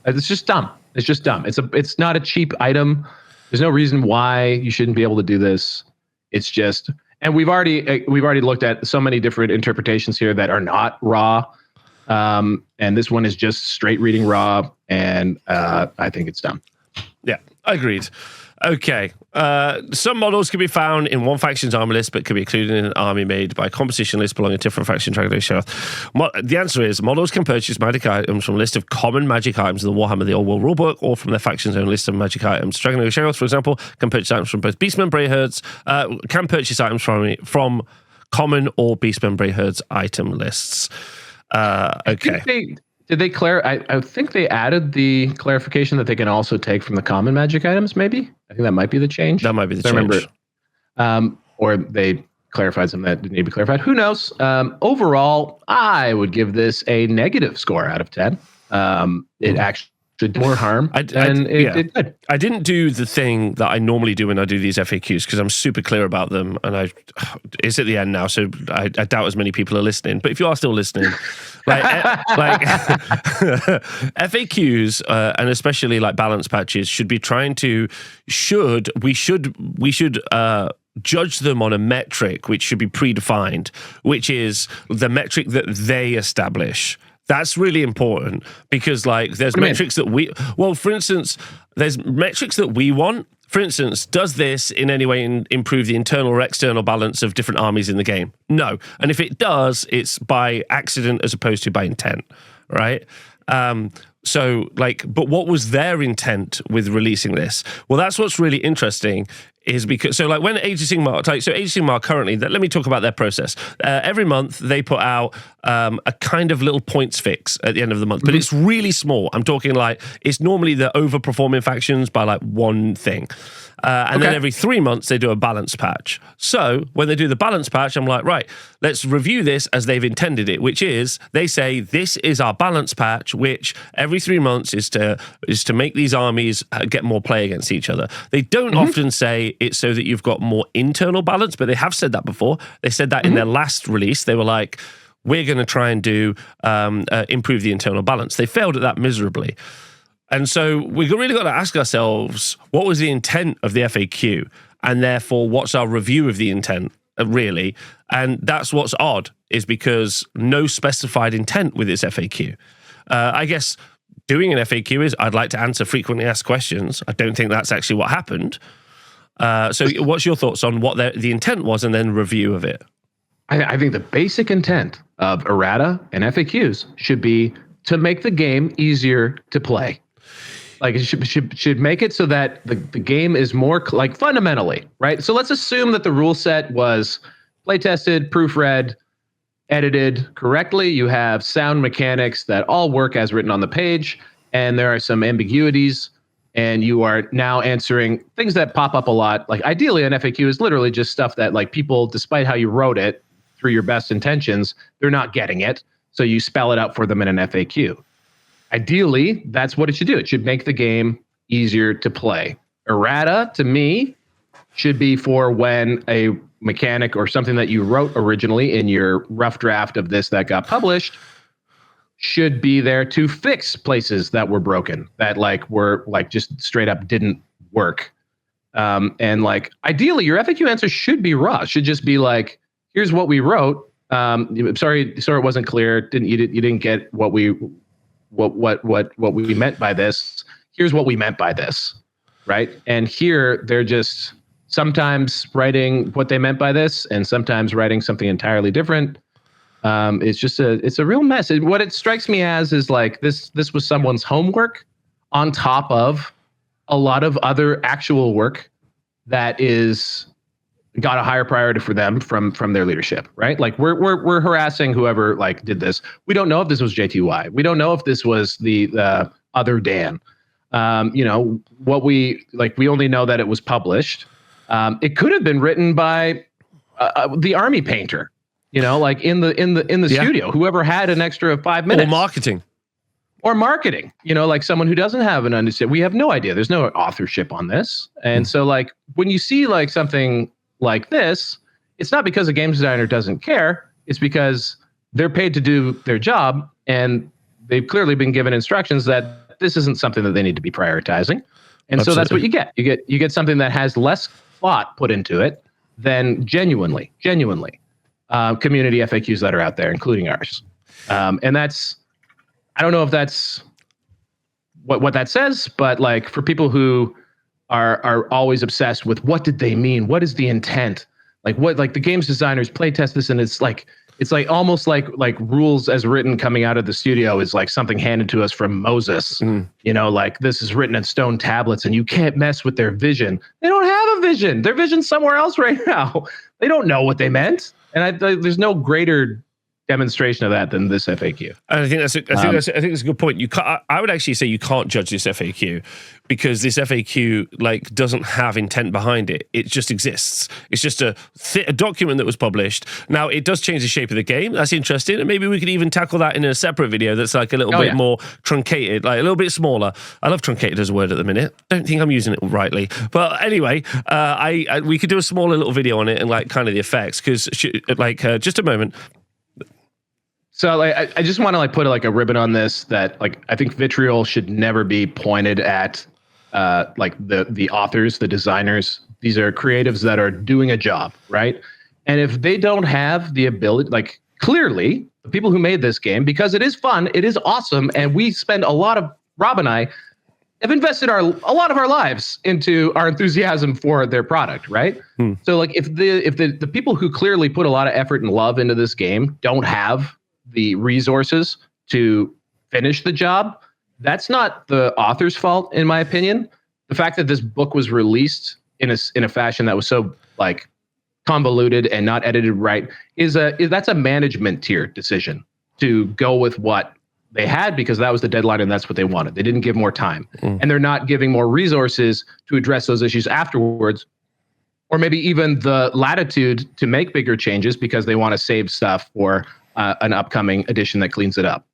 It's just dumb. It's not a cheap item. There's no reason why you shouldn't be able to do this. It's just. And we've already looked at so many different interpretations here that are not raw, and this one is just straight reading raw, and I think it's dumb. Yeah, agreed. Okay, some models can be found in one faction's army list, but can be included in an army made by a composition list belonging to different faction. The answer is models can purchase magic items from a list of common magic items in the Warhammer the Old World rulebook, or from their faction's own list of magic items. Dragon Sheriffs, for example, can purchase items from both Beastmen and Brey Herds. Can purchase items from common or Beastmen Brey Herds item lists. Okay. Did they I think they added the clarification that they can also take from the common magic items, maybe? I think that might be the change. That might be the I change. Remember, or they clarified something that didn't need to be clarified. Who knows? Overall, I would give this a negative score out of 10. It actually did more harm than it did. I didn't do the thing that I normally do when I do these FAQs because I'm super clear about them, and it's at the end now, so I doubt as many people are listening. But if you are still listening, like FAQs and especially like balance patches should be trying to we should judge them on a metric which should be predefined, which is the metric that they establish. That's really important because, like, there's metrics that for instance, there's metrics that we want. For instance, does this in any way improve the internal or external balance of different armies in the game? No. And if it does, it's by accident as opposed to by intent, right? So, like, but what was their intent with releasing this? Well, that's what's really interesting is because, so like when Age of Sigmar, Age of Sigmar currently, let me talk about their process. Every month they put out a kind of little points fix at the end of the month, but it's really small. I'm talking like, it's normally the overperforming factions by like one thing. And then every 3 months they do a balance patch. So when they do the balance patch, I'm like, right, let's review this as they've intended it, which is they say this is our balance patch, which every 3 months is to make these armies get more play against each other. They don't often say it's so that you've got more internal balance, but they have said that before. They said that in their last release. They were like, we're going to try and do improve the internal balance. They failed at that miserably. And so we really got to ask ourselves, what was the intent of the FAQ? And therefore, what's our review of the intent, really? And that's what's odd, is because no specified intent with this FAQ. I guess doing an FAQ is, I'd like to answer frequently asked questions. I don't think that's actually what happened. So what's your thoughts on what the intent was and then review of it? I think the basic intent of errata and FAQs should be to make the game easier to play. Like it should make it so that the game is more like fundamentally, right? So let's assume that the rule set was play tested, proofread, edited correctly. You have sound mechanics that all work as written on the page, and there are some ambiguities, and you are now answering things that pop up a lot. Like ideally an FAQ is literally just stuff that like people, despite how you wrote it through your best intentions, they're not getting it. So you spell it out for them in an FAQ. Ideally, that's what it should do. It should make the game easier to play. Errata, to me, should be for when a mechanic or something that you wrote originally in your rough draft of this that got published should be there to fix places that were broken, that like were like just straight up didn't work. And like ideally, your FAQ answer should be raw. Should just be like, here's what we wrote. Sorry, it wasn't clear. You didn't get what we meant by this. Here's what we meant by this, right? And here they're just sometimes writing what they meant by this and sometimes writing something entirely different. It's a real mess. What it strikes me as is like this was someone's homework on top of a lot of other actual work that is got a higher priority for them from their leadership, right? Like we're harassing whoever like did this. We don't know if this was JTY. We don't know if this was the other Dan. We only know that it was published. It could have been written by the army painter, like in the studio, whoever had an extra 5 minutes. Or marketing, like someone who doesn't have an understanding. We have no idea. There's no authorship on this. And so like when you see like something like this, it's not because a game designer doesn't care. It's because they're paid to do their job, and they've clearly been given instructions that this isn't something that they need to be prioritizing. And so that's what you get. You get something that has less thought put into it than genuinely community FAQs that are out there, including ours. And that's, I don't know if that's what that says, but like for people who are always obsessed with what did they mean? What is the intent? Like the games designers play test this, and it's like almost like rules as written coming out of the studio is like something handed to us from Moses. Like this is written in stone tablets, and you can't mess with their vision. They don't have a vision. Their vision's somewhere else right now. They don't know what they meant, and there's no greater demonstration of that than this FAQ. And I think that's a good point. I would actually say you can't judge this FAQ because this FAQ like doesn't have intent behind it. It just exists. It's just a document that was published. Now it does change the shape of the game. That's interesting, and maybe we could even tackle that in a separate video that's like a little bit more truncated, like a little bit smaller. I love truncated as a word at the minute. Don't think I'm using it rightly, but anyway, we could do a smaller little video on it and like kind of the effects because just a moment. So like, I just want to like put like a ribbon on this that like I think vitriol should never be pointed at like the authors, the designers. These are creatives that are doing a job, right? And if they don't have the ability, like clearly the people who made this game, because it is fun, it is awesome, and we spend Rob and I have invested a lot of our lives into our enthusiasm for their product, right? So like if the people who clearly put a lot of effort and love into this game don't have the resources to finish the job, that's not the author's fault, in my opinion. The fact that this book was released in a fashion that was so like convoluted and not edited right that's a management tier decision to go with what they had because that was the deadline and that's what they wanted. They didn't give more time, and they're not giving more resources to address those issues afterwards, or maybe even the latitude to make bigger changes because they want to save stuff for an upcoming edition that cleans it up.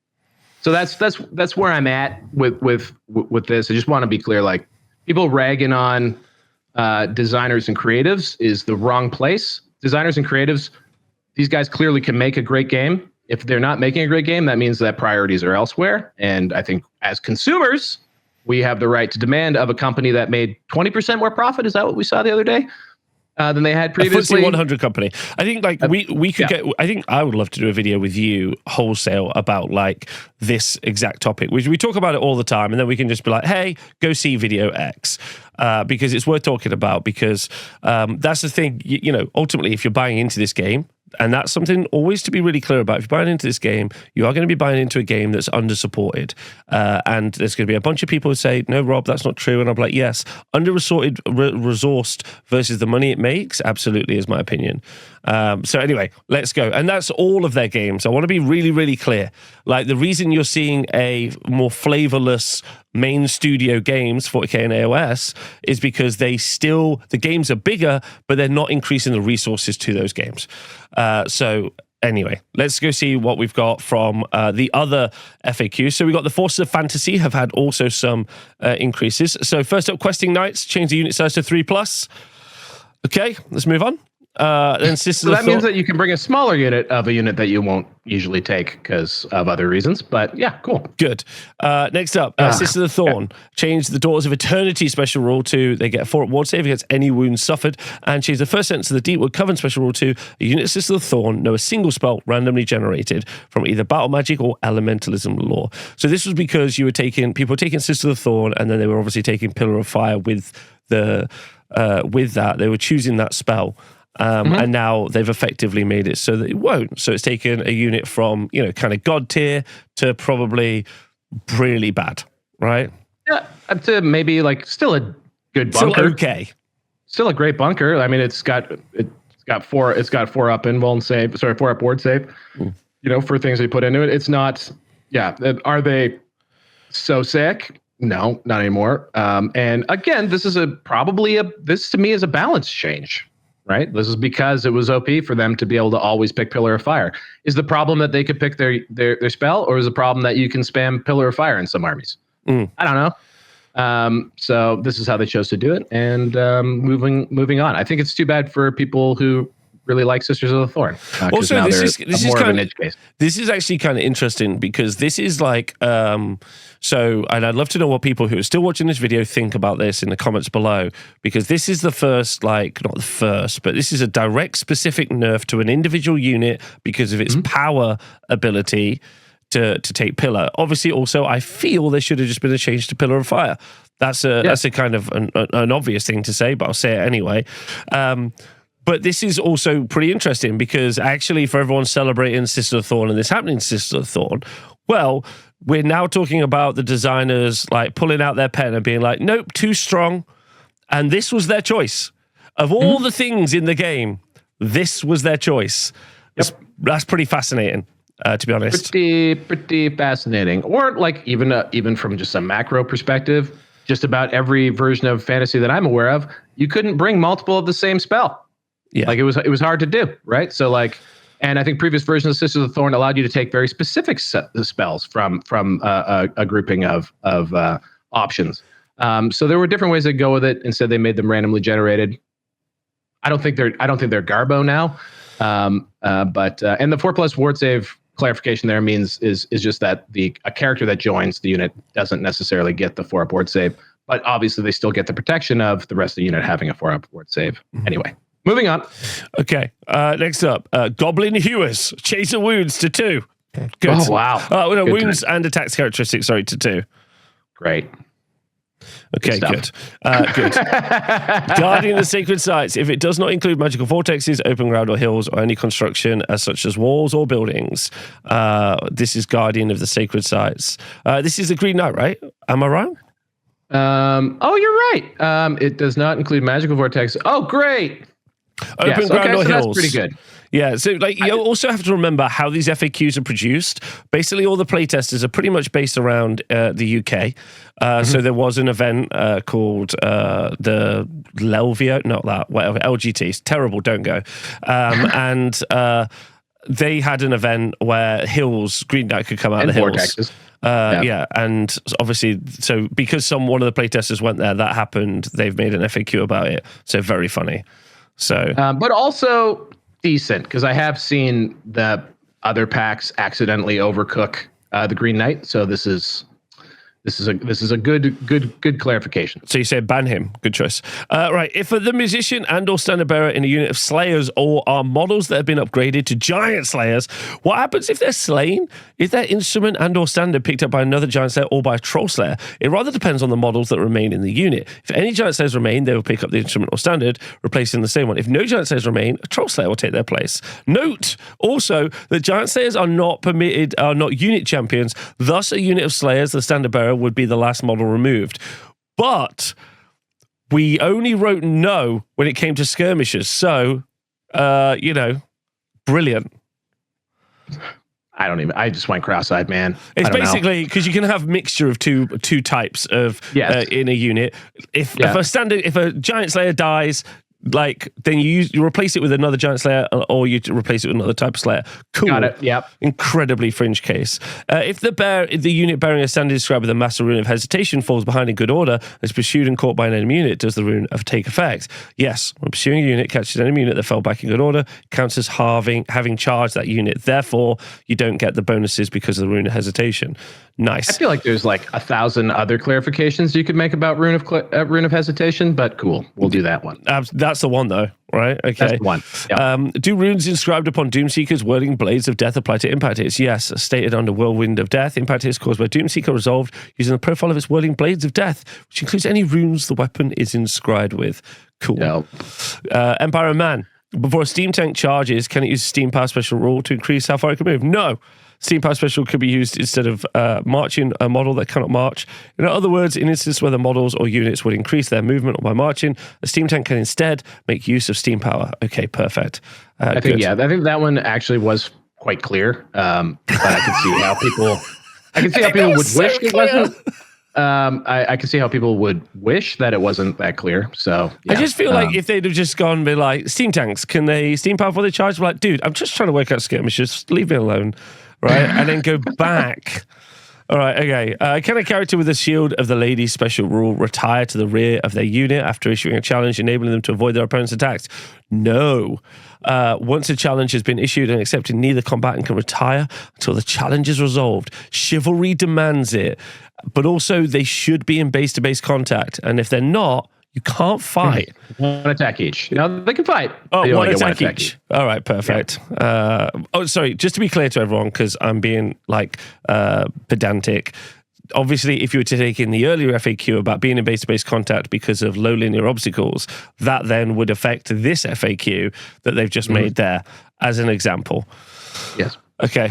So that's where I'm at with this. I just want to be clear, like people ragging on designers and creatives is the wrong place. Designers and creatives, these guys clearly can make a great game. If they're not making a great game, that means that priorities are elsewhere. And I think as consumers, we have the right to demand of a company that made 20% more profit. Is that what we saw the other day? Than they had previously. A FTSE 100 company. I think like we could get. I think I would love to do a video with you wholesale about like this exact topic. We talk about it all the time, and then we can just be like, hey, go see video X. Because it's worth talking about. Because that's the thing. You know, ultimately, if you're buying into this game. And that's something always to be really clear about. If you're buying into this game, you are going to be buying into a game that's under-supported. And there's going to be a bunch of people who say, no, Rob, that's not true. And I'm like, yes, resourced versus the money it makes, absolutely is my opinion. So anyway, let's go. And that's all of their games. I want to be really, really clear. Like the reason you're seeing a more flavorless main studio games, 40K and AOS, is because the games are bigger, but they're not increasing the resources to those games. So anyway, let's go see what we've got from the other FAQs. So we got the Forces of Fantasy have had also some increases. So first up, Questing Knights, change the unit size to 3+. Okay, let's move on. Then so that means that you can bring a smaller unit of a unit that you won't usually take because of other reasons. But yeah, cool. Good. Next up, Sisters of the Thorn. Change the Daughters of Eternity special rule to they get a 4 ward save against any wounds suffered, and change the first sentence of the Deepwood Coven special rule to a unit of Sisters of the Thorn know a single spell randomly generated from either battle magic or elementalism lore. So this was because people were taking Sisters of the Thorn, and then they were obviously taking Pillar of Fire with that. They were choosing that spell. And now they've effectively made it so that it won't. So it's taken a unit from, kind of God tier to probably really bad, right? Yeah, up to maybe like still a good bunker. Still okay. Still a great bunker. I mean, it's got 4 up invuln save, 4 up ward save, for things they put into it. It's not, are they so sick? No, not anymore. And again, this is this to me is a balance change. Right. This is because it was OP for them to be able to always pick Pillar of Fire. Is the problem that they could pick their spell, or is the problem that you can spam Pillar of Fire in some armies? I don't know. So this is how they chose to do it. And moving on. I think it's too bad for people who really like Sisters of the Thorn. Also, this is more of an edge case. This is actually kind of interesting because this is like and I'd love to know what people who are still watching this video think about this in the comments below, because this is the first, not the first, but this is a direct specific nerf to an individual unit because of its power ability to take Pillar. Obviously, also, I feel there should have just been a change to Pillar of Fire. That's a kind of an obvious thing to say, but I'll say it anyway. But this is also pretty interesting because actually for everyone celebrating Sister of Thorn and this happening to Sister of Thorn, well, we're now talking about the designers like pulling out their pen and being like, nope, too strong. And this was their choice. Of all the things in the game, this was their choice. That's pretty fascinating. to be honest. Pretty fascinating. Or like even from just a macro perspective, just about every version of fantasy that I'm aware of, you couldn't bring multiple of the same spell. Yeah. Like it was hard to do, right? So like, and I think previous versions of Sisters of the Thorn allowed you to take very specific spells from a grouping of options. So there were different ways to go with it. Instead, they made them randomly generated. I don't think they're Garbo now. But and the 4+ ward save clarification there means is just that a character that joins the unit doesn't necessarily get the 4+ ward save, but obviously they still get the protection of the rest of the unit having a 4+ ward save. Anyway, moving on. Okay, next up, Goblin Hewers, Chaser Wounds to 2. Good. Oh wow. No, wounds and attacks characteristics. Sorry, to 2. Great. Okay, good. Good. Guarding the sacred sites. If it does not include magical vortexes, open ground or hills, or any construction such as walls or buildings, this is guardian of the sacred sites. This is the Green Knight, right? Am I wrong? Oh, you're right. It does not include magical vortex. Oh, great. Open ground or so hills. That's pretty good. Yeah, so like you also have to remember how these FAQs are produced. Basically, all the playtesters are pretty much based around the UK. So there was an event called the Lelvio, not that, whatever, LGT. It's terrible, don't go. And they had an event where Hills, Green Knight could come out and of the hills. vortexes. Yeah, and obviously, so because one of the playtesters went there, that happened. They've made an FAQ about it. So very funny. So, but also decent, because I have seen the other packs accidentally overcook the Green Knight. So this is a good clarification. So you say ban him. Good choice. Right. If the musician and or standard bearer in a unit of slayers or are models that have been upgraded to giant slayers, what happens if they're slain? Is their instrument and or standard picked up by another giant slayer or by a troll slayer? It rather depends on the models that remain in the unit. If any giant slayers remain, they will pick up the instrument or standard, replacing the same one. If no giant slayers remain, a troll slayer will take their place. Note also that giant slayers are not unit champions. Thus, a unit of slayers, the standard bearer, would be the last model removed. But we only wrote no when it came to skirmishers. So, brilliant. I just went cross-eyed, man. It's basically because you can have mixture of two types of in a unit. If a giant slayer dies, like then you replace it with another giant slayer, or you replace it with another type of slayer. Cool. Got it. Yep. Incredibly fringe case. If the unit bearing a standard described with a massive rune of hesitation falls behind in good order and is pursued and caught by an enemy unit, does the rune of take effect? Yes. When pursuing a unit catches an enemy unit that fell back in good order, counts as having charged that unit. Therefore, you don't get the bonuses because of the rune of hesitation. Nice. I feel like there's like 1,000 other clarifications you could make about rune of hesitation, but cool. We'll do that one. That's the one, though, right? Okay. That's the one. Yep. Do runes inscribed upon Doomseeker's whirling blades of death apply to impact hits? Yes. Stated under Whirlwind of Death, impact hits caused by Doomseeker resolved using the profile of its whirling blades of death, which includes any runes the weapon is inscribed with. Cool. Yep. Empire of Man. Before a steam tank charges, can it use steam power special rule to increase how far it can move? No. Steam power special could be used instead of marching a model that cannot march. In other words, in instances where the models or units would increase their movement or by marching, a steam tank can instead make use of steam power. Okay, perfect. I think that one actually was quite clear. But I can see how people would wish it wasn't. I can see how people would wish that it wasn't that clear. So yeah. I just feel like if they'd have just gone and been like, steam tanks, can they steam power before they charge? We're like, dude, I'm just trying to work out skirmishes. Just leave me alone. Right? And then go back. All right, okay. Can a character with a Shield of the Lady special rule retire to the rear of their unit after issuing a challenge, enabling them to avoid their opponent's attacks? No. Once a challenge has been issued and accepted, neither combatant can retire until the challenge is resolved. Chivalry demands it. But also, they should be in base-to-base contact. And if they're not, you can't fight. One attack each. No, they can fight. Oh, one attack each. All right, perfect. Yeah. Sorry, just to be clear to everyone, because I'm being pedantic. Obviously, if you were to take in the earlier FAQ about being in base-to-base contact because of low linear obstacles, that then would affect this FAQ that they've just made there as an example. Yes. Okay.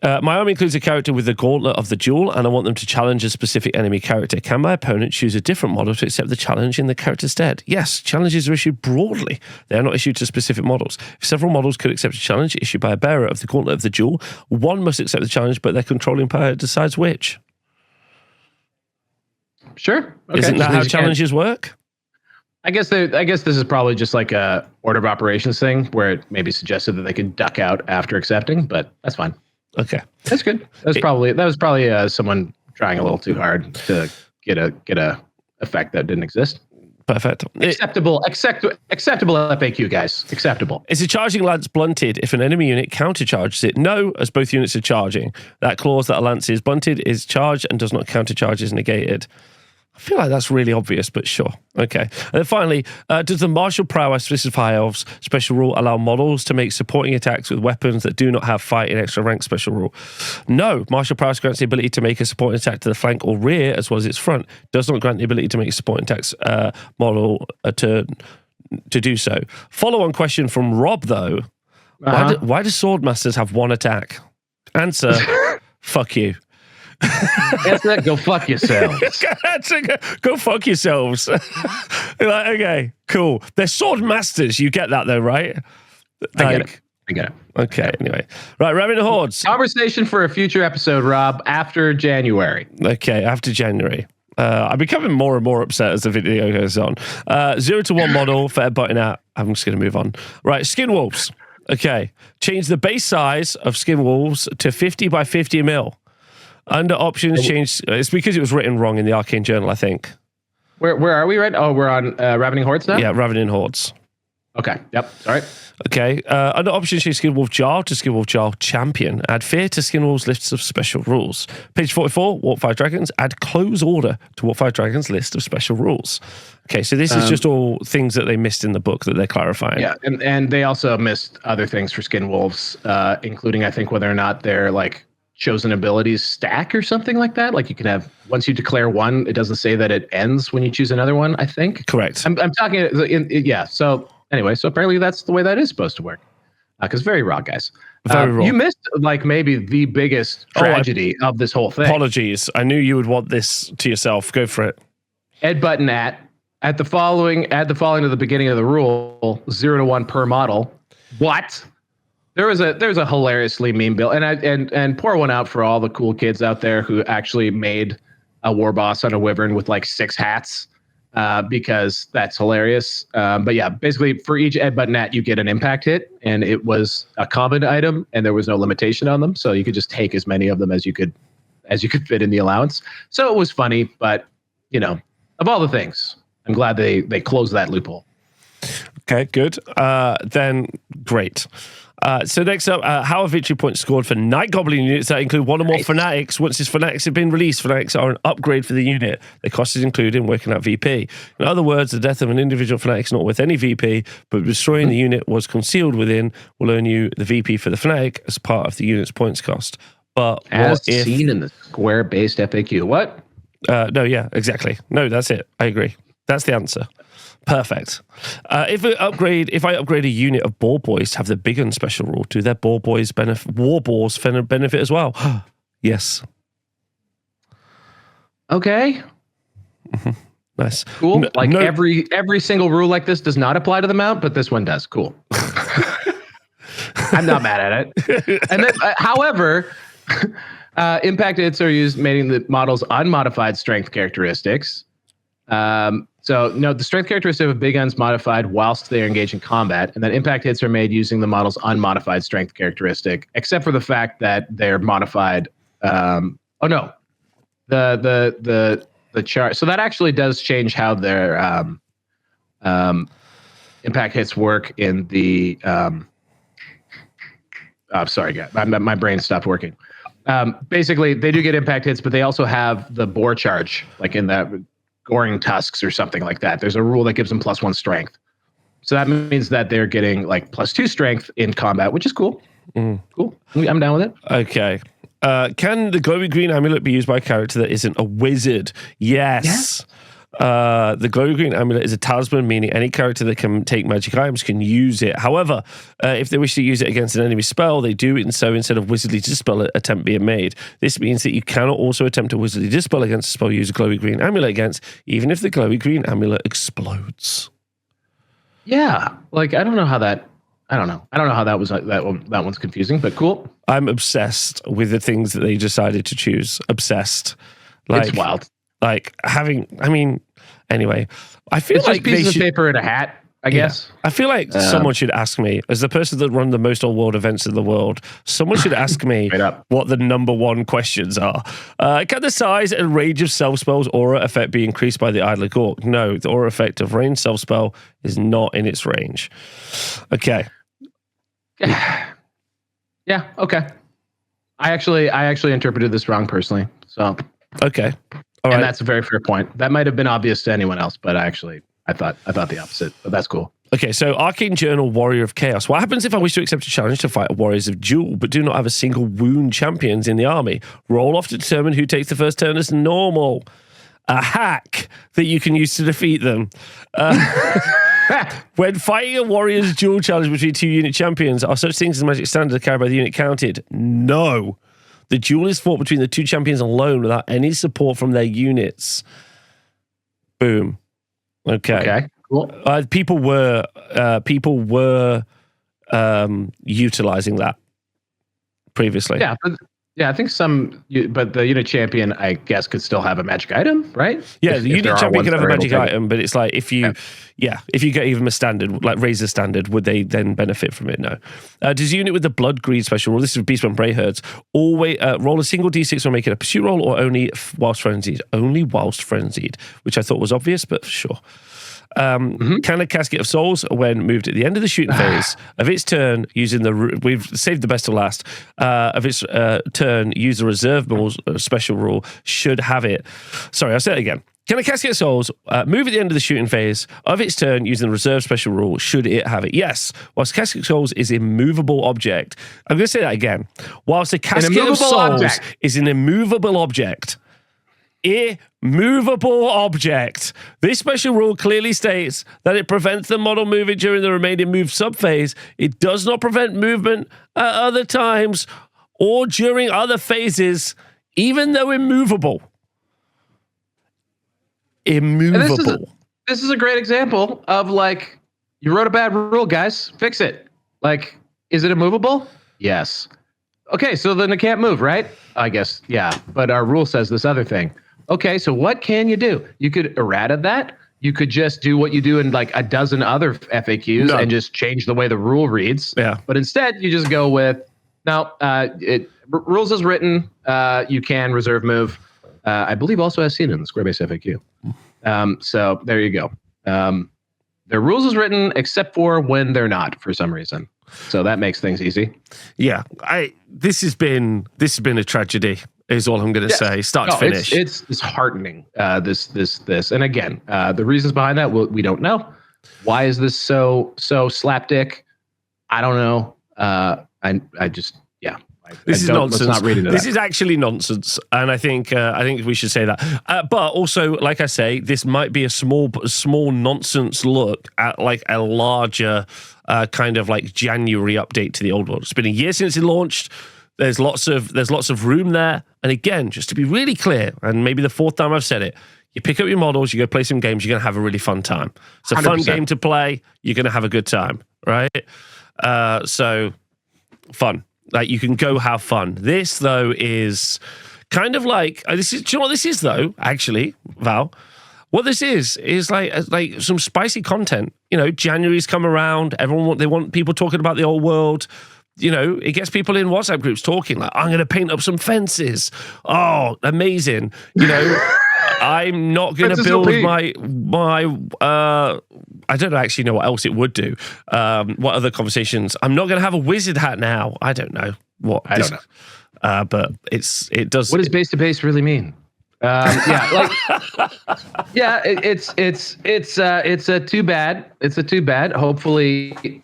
My army includes a character with the gauntlet of the duel, and I want them to challenge a specific enemy character. Can my opponent choose a different model to accept the challenge in the character's stead? Yes, challenges are issued broadly. They are not issued to specific models. If several models could accept a challenge issued by a bearer of the gauntlet of the duel, one must accept the challenge, but their controlling power decides which. Sure. Okay. Isn't that how challenges work? I guess this is probably just like a order of operations thing where it maybe suggested that they could duck out after accepting, but that's fine. Okay, that's good. That was probably someone trying a little too hard to get a effect that didn't exist. Perfect. Acceptable FAQ, guys. Acceptable. Is a charging lance blunted if an enemy unit countercharges it? No, as both units are charging. That clause that a lance is blunted is charged and does not countercharge is negated. I feel like that's really obvious, but sure. Okay. And then finally, does the martial prowess, this is for high elves, special rule allow models to make supporting attacks with weapons that do not have fight in extra rank special rule? No. Martial prowess grants the ability to make a supporting attack to the flank or rear as well as its front. Does not grant the ability to make a supporting attacks model to do so. Follow-on question from Rob, though. Why do swordmasters have one attack? Answer, fuck you. That's that. Go fuck yourselves. Go fuck yourselves. Like, okay, cool. They're sword masters. You get that though, right? I get it. Okay. Anyway, right. Ramming the Hordes. Conversation for a future episode, Rob. After January. Okay, after January. I'm becoming more and more upset as the video goes on. 0 to 1 model for Ed butting out. I'm just going to move on. Right, skin wolves. Okay, change the base size of skin wolves to 50 by 50 mil. Under options, change. It's because it was written wrong in the Arcane Journal, I think. Where are we right? Oh, we're on Ravening Hordes now? Yeah, Ravening Hordes. Okay, yep, sorry. Okay, under options, change Skinwolf Jarl to Skinwolf Jarl Champion. Add fear to Skinwolf's lists of special rules. Page 44, Warp 5 Dragons. Add close order to Warp 5 Dragons list of special rules. Okay, so this is just all things that they missed in the book that they're clarifying. Yeah, and they also missed other things for Skinwolves, including, I think, whether or not they're like chosen abilities stack or something like that. Like you can have, once you declare one, it doesn't say that it ends when you choose another one, I think. Correct. I'm talking, yeah. So anyway, so apparently that's the way that is supposed to work. Because very raw, guys. Very raw. You missed like maybe the biggest tragedy of this whole thing. Apologies. I knew you would want this to yourself. Go for it. Ed Button add the following to the beginning of the rule, 0 to 1 per model. What? There was a hilariously meme build, and pour one out for all the cool kids out there who actually made a war boss on a wyvern with like 6 hats, because that's hilarious. But yeah, basically for each Ed Button you get an impact hit, and it was a common item, and there was no limitation on them, so you could just take as many of them as you could fit in the allowance. So it was funny, but you know, of all the things, I'm glad they closed that loophole. Okay, good. Then great. So next up, how are victory points scored for Night Goblin units that include one or more fanatics? Once these fanatics have been released, fanatics are an upgrade for the unit. The cost is included in working out VP. In other words, the death of an individual fanatic is not worth any VP, but destroying the unit was concealed within will earn you the VP for the fanatic as part of the unit's points cost. But as seen in the square-based FAQ. What? No, yeah, exactly. No, that's it. I agree. That's the answer. Perfect. If I upgrade a unit of Boar Boys to have the Big Gun special rule, do their Boar Boys War Boars benefit as well? Yes. Okay. Mm-hmm. Nice. Cool. Every single rule like this does not apply to the mount, but this one does. Cool. I'm not mad at it. And then, however, impact hits are used making the model's unmodified strength characteristics. So no, the strength characteristic of big guns modified whilst they are engaged in combat, and then impact hits are made using the model's unmodified strength characteristic, except for the fact that they're modified. The chart. So that actually does change how their impact hits work in the. Sorry, guys, my brain stopped working. Basically, they do get impact hits, but they also have the boar charge, like in that. Goring tusks or something like that. There's a rule that gives them +1 strength. So that means that they're getting like +2 strength in combat, which is cool. Cool. I'm down with it. Okay. Can the glowing green amulet be used by a character that isn't a wizard? Yes. The glowy green amulet is a talisman, meaning any character that can take magic items can use it. However, if they wish to use it against an enemy spell, they do it, and so instead of wizardly dispel attempt being made. This means that you cannot also attempt to wizardly dispel against a spell you use a glowy green amulet against, even if the glowy green amulet explodes. Yeah, like I don't know how that was that one's confusing, but cool. I'm obsessed with the things that they decided to choose. Obsessed. Like, it's wild. Like anyway, I feel it's like just pieces of paper and a hat, I guess. I feel like someone should ask me, as the person that run the most old world events in the world, someone should ask me what the number one questions are. Can the size and range of self spells aura effect be increased by the Idler Gork? No, the aura effect of range self spell is not in its range. Okay. Yeah, okay. I actually interpreted this wrong personally. So okay. All right. And that's a very fair point. That might have been obvious to anyone else, but I thought the opposite. But that's cool. Okay, so Arcane Journal, Warrior of Chaos. What happens if I wish to accept a challenge to fight Warriors of Duel, but do not have a single wound champions in the army? Roll off to determine who takes the first turn as normal. A hack that you can use to defeat them. When fighting a Warriors Duel challenge between two unit champions, are such things as magic standard carried by the unit counted? No. The duel is fought between the two champions alone without any support from their units. Boom. Okay. Cool. People were utilizing that previously. Yeah, I think but the unit champion, I guess, could still have a magic item, right? Yeah, the unit champion can have a magic item, but it's like if you gave them a standard, like raise a standard, would they then benefit from it? No. Does a unit with the blood greed special rule, this is Beastman Prey Herds, always roll a single d6 when making a pursuit roll, or only whilst frenzied? Only whilst frenzied, which I thought was obvious, but sure. Can a Casket of Souls, when moved at the end of the shooting phase of its turn, we've saved the best to last, of its turn, use the reserve special rule, should have it. Sorry, I'll say it again. Can a Casket of Souls move at the end of the shooting phase of its turn using the reserve special rule, should it have it? Yes. Whilst Casket of Souls is a movable object. I'm going to say that again. Whilst a Casket of Souls is an immovable object. Immovable object. This special rule clearly states that it prevents the model moving during the remaining move subphase. It does not prevent movement at other times or during other phases, even though immovable. Immovable. This is a great example of, like, you wrote a bad rule, guys. Fix it. Like, is it immovable? Yes. Okay, so then it can't move, right? I guess, yeah. But our rule says this other thing. Okay, so what can you do? You could errata that. You could just do what you do in like a dozen other FAQs and just change the way the rule reads. Yeah. But instead, you just go with, rules as written, you can reserve move. I believe also as seen in the Squarebase FAQ. So there you go. Their rules as written, except for when they're not for some reason. So that makes things easy. Yeah, this has been a tragedy. Is all I'm going to say. Start to finish. It's disheartening. This, and again, the reasons behind that we don't know. Why is this so slapdick? I don't know. I just this is nonsense. Let's not read into this is actually nonsense, and I think we should say that. But also, like I say, this might be a small nonsense look at like a larger kind of like January update to the old world. It's been a year since it launched. There's lots of room there. And again, just to be really clear, and maybe the fourth time I've said it, you pick up your models, you go play some games, you're going to have a really fun time. It's a 100%. Fun game to play. You're going to have a good time, right? So fun. Like, you can go have fun. This, though, is kind of like, do you know what this is, though, actually, Val? What this is like some spicy content. You know, January's come around. They want people talking about the old world. You know, it gets people in WhatsApp groups talking like, I'm going to paint up some fences. Oh, amazing. You know, I'm not going to build my I don't actually know what else it would do. What other conversations? I'm not going to have a wizard hat now. I don't know what. I don't know. But it does. What does base to base really mean? It's a too bad. It's a too bad. Hopefully,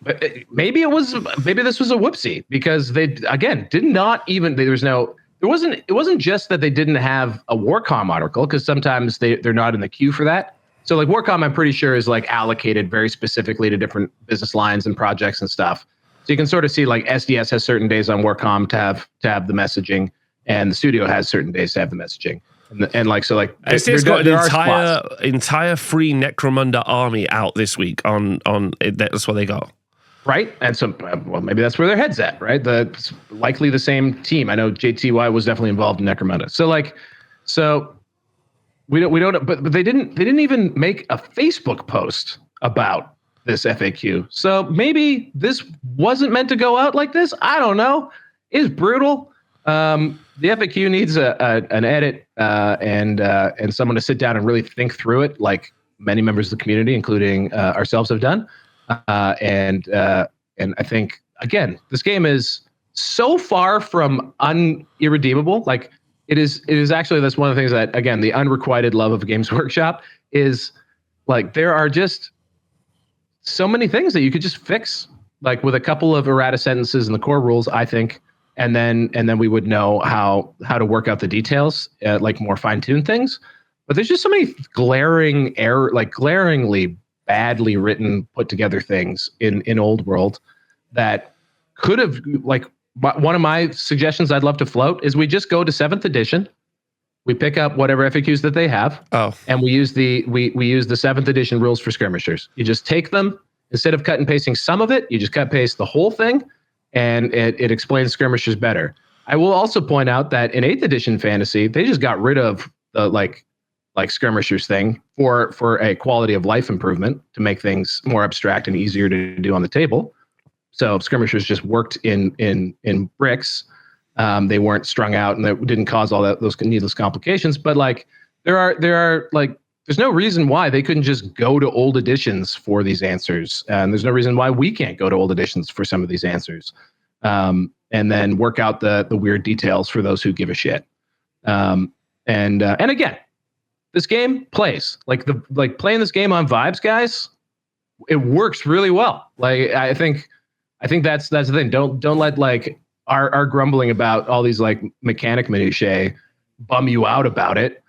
maybe this was a whoopsie because they did not even. It wasn't just that they didn't have a Warcom article, because sometimes they're not in the queue for that. So like Warcom, I'm pretty sure is like allocated very specifically to different business lines and projects and stuff. So you can sort of see like SDS has certain days on Warcom to have the messaging, and the studio has certain days to have the messaging. And like so, like SDS got an entire free Necromunda army out this week on that's what they got. Right, and so well, maybe that's where their head's at, right? It's likely the same team. I know JTY was definitely involved in Necromunda. So we don't, but they didn't even make a Facebook post about this FAQ. So maybe this wasn't meant to go out like this. I don't know. It's brutal. The FAQ needs an edit and someone to sit down and really think through it, like many members of the community, including ourselves, have done. And I think, again, this game is so far from irredeemable. Like it is actually, that's one of the things that, again, the unrequited love of Games Workshop is like, there are just so many things that you could just fix, like with a couple of errata sentences in the core rules, I think. And then we would know how to work out the details, like more fine-tuned things. But there's just so many glaringly badly written, put together things in Old World that could have, like, one of my suggestions I'd love to float is we just go to 7th edition, we pick up whatever FAQs that they have, and we use the 7th edition rules for skirmishers. You just take them, instead of cut and pasting some of it, you just cut and paste the whole thing, and it explains skirmishers better. I will also point out that in 8th edition fantasy, they just got rid of the like skirmishers thing for a quality of life improvement to make things more abstract and easier to do on the table. So skirmishers just worked in bricks. They weren't strung out, and that didn't cause all those needless complications. But like there are like, there's no reason why they couldn't just go to old editions for these answers, and there's no reason why we can't go to old editions for some of these answers, and then work out the weird details for those who give a shit. And again, this game plays like playing this game on vibes, guys. It works really well. Like I think that's the thing. Don't let like our grumbling about all these like mechanic minutiae bum you out about it.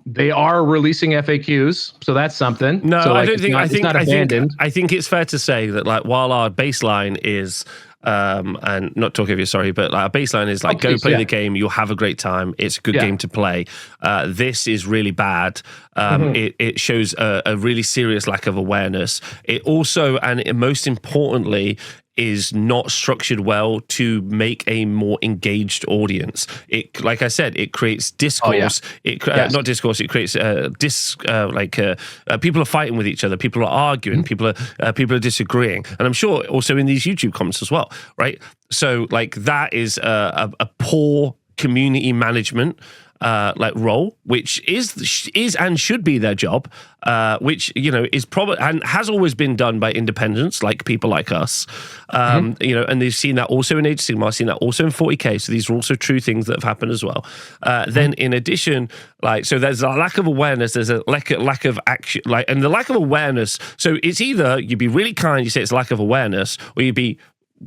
They are releasing FAQs, so that's something. No, so, like, I think it's fair to say that like while our baseline is and not talking of you, sorry, but like our baseline is like go play the game, you'll have a great time, it's a good game to play. This is really bad. It shows a really serious lack of awareness. It also, and most importantly, is not structured well to make a more engaged audience. It, like I said, it creates discourse. Not discourse. It creates people are fighting with each other. People are arguing. People are disagreeing. And I'm sure also in these YouTube comments as well, right? So like that is a poor community management role, which is and should be their job, which is probably and has always been done by independents like people like us, and they've seen that also in Age of Sigmar, seen that also in 40k. So these are also true things that have happened as well. Then in addition, so there's a lack of awareness, there's a lack of action, and the lack of awareness. So it's either you'd be really kind, you say it's a lack of awareness, or you'd be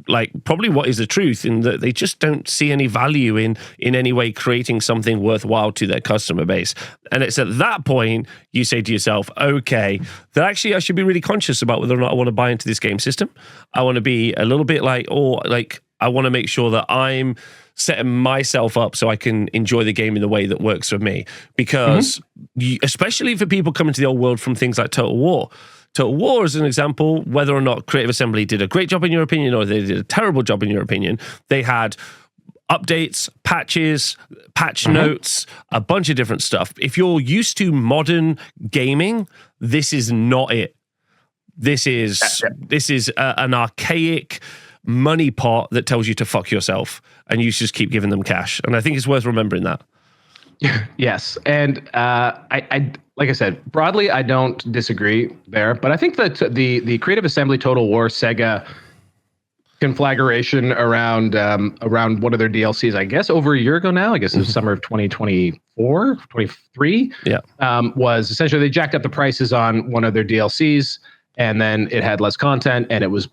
like probably what is the truth in that they just don't see any value in any way creating something worthwhile to their customer base. And it's at that point you say to yourself, okay, that actually I should be really conscious about whether or not I want to buy into this game system. I want to be a little bit I want to make sure that I'm setting myself up so I can enjoy the game in the way that works for me. Because especially for people coming to the old world from things like Total War, as an example, whether or not Creative Assembly did a great job in your opinion or they did a terrible job in your opinion, they had updates, patches, patch notes, a bunch of different stuff. If you're used to modern gaming, this is not it. This is an archaic money pot that tells you to fuck yourself, and you just keep giving them cash. And I think it's worth remembering that. Yes, and I like I said, broadly, I don't disagree there, but I think that the Creative Assembly Total War Sega conflagration around one of their DLCs, I guess over a year ago now, I guess it was summer of 2024, 23, was essentially they jacked up the prices on one of their DLCs, and then it had less content, and it was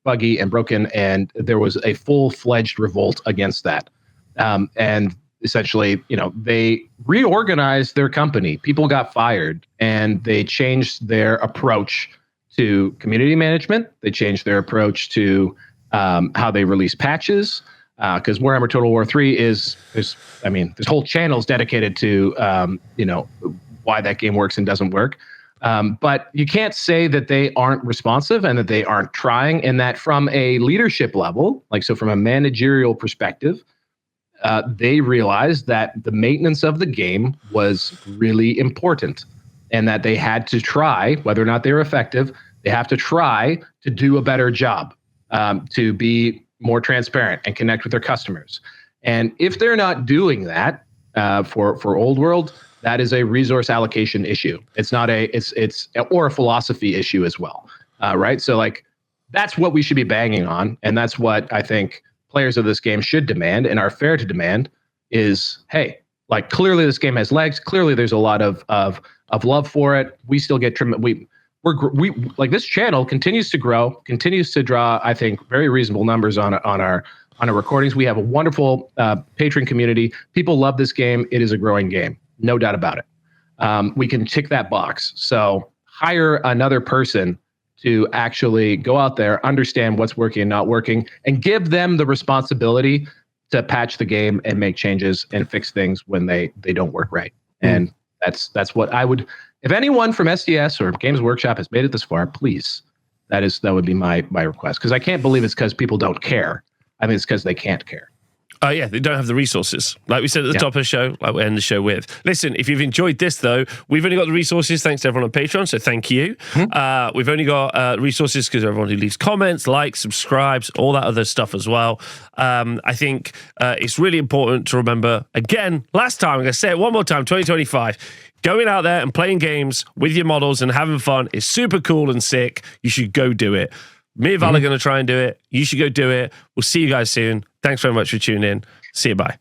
buggy and broken, and there was a full-fledged revolt against that. And essentially, they reorganized their company. People got fired, and they changed their approach to community management. They changed their approach to how they release patches. Because Warhammer Total War 3 this whole channel is dedicated to why that game works and doesn't work. But you can't say that they aren't responsive and that they aren't trying, and that from a leadership level, from a managerial perspective, they realized that the maintenance of the game was really important, and that they had to try, whether or not they're effective, they have to try to do a better job, to be more transparent and connect with their customers. And if they're not doing that for Old World, that is a resource allocation issue. It's not or a philosophy issue as well, right? So that's what we should be banging on, and that's what I think players of this game should demand and are fair to demand is, hey, clearly this game has legs. Clearly there's a lot of love for it. We still get we this channel continues to grow, continues to draw, I think, very reasonable numbers on our recordings. We have a wonderful patron community. People love this game. It is a growing game, no doubt about it. We can tick that box. So hire another person to actually go out there, understand what's working and not working, and give them the responsibility to patch the game and make changes and fix things when they don't work right. And that's what I would. If anyone from SDS or Games Workshop has made it this far, please, that would be my request, because I can't believe it's because people don't care. I mean, it's because they can't care. Yeah, they don't have the resources. Like we said at the top of the show, like we end the show with. Listen, if you've enjoyed this, though, we've only got the resources thanks to everyone on Patreon, so thank you. We've only got resources because everyone who leaves comments, likes, subscribes, all that other stuff as well. I think it's really important to remember, again, last time, I'm going to say it one more time, 2025, going out there and playing games with your models and having fun is super cool and sick. You should go do it. Me and Val are going to try and do it. You should go do it. We'll see you guys soon. Thanks very much for tuning in. See you. Bye.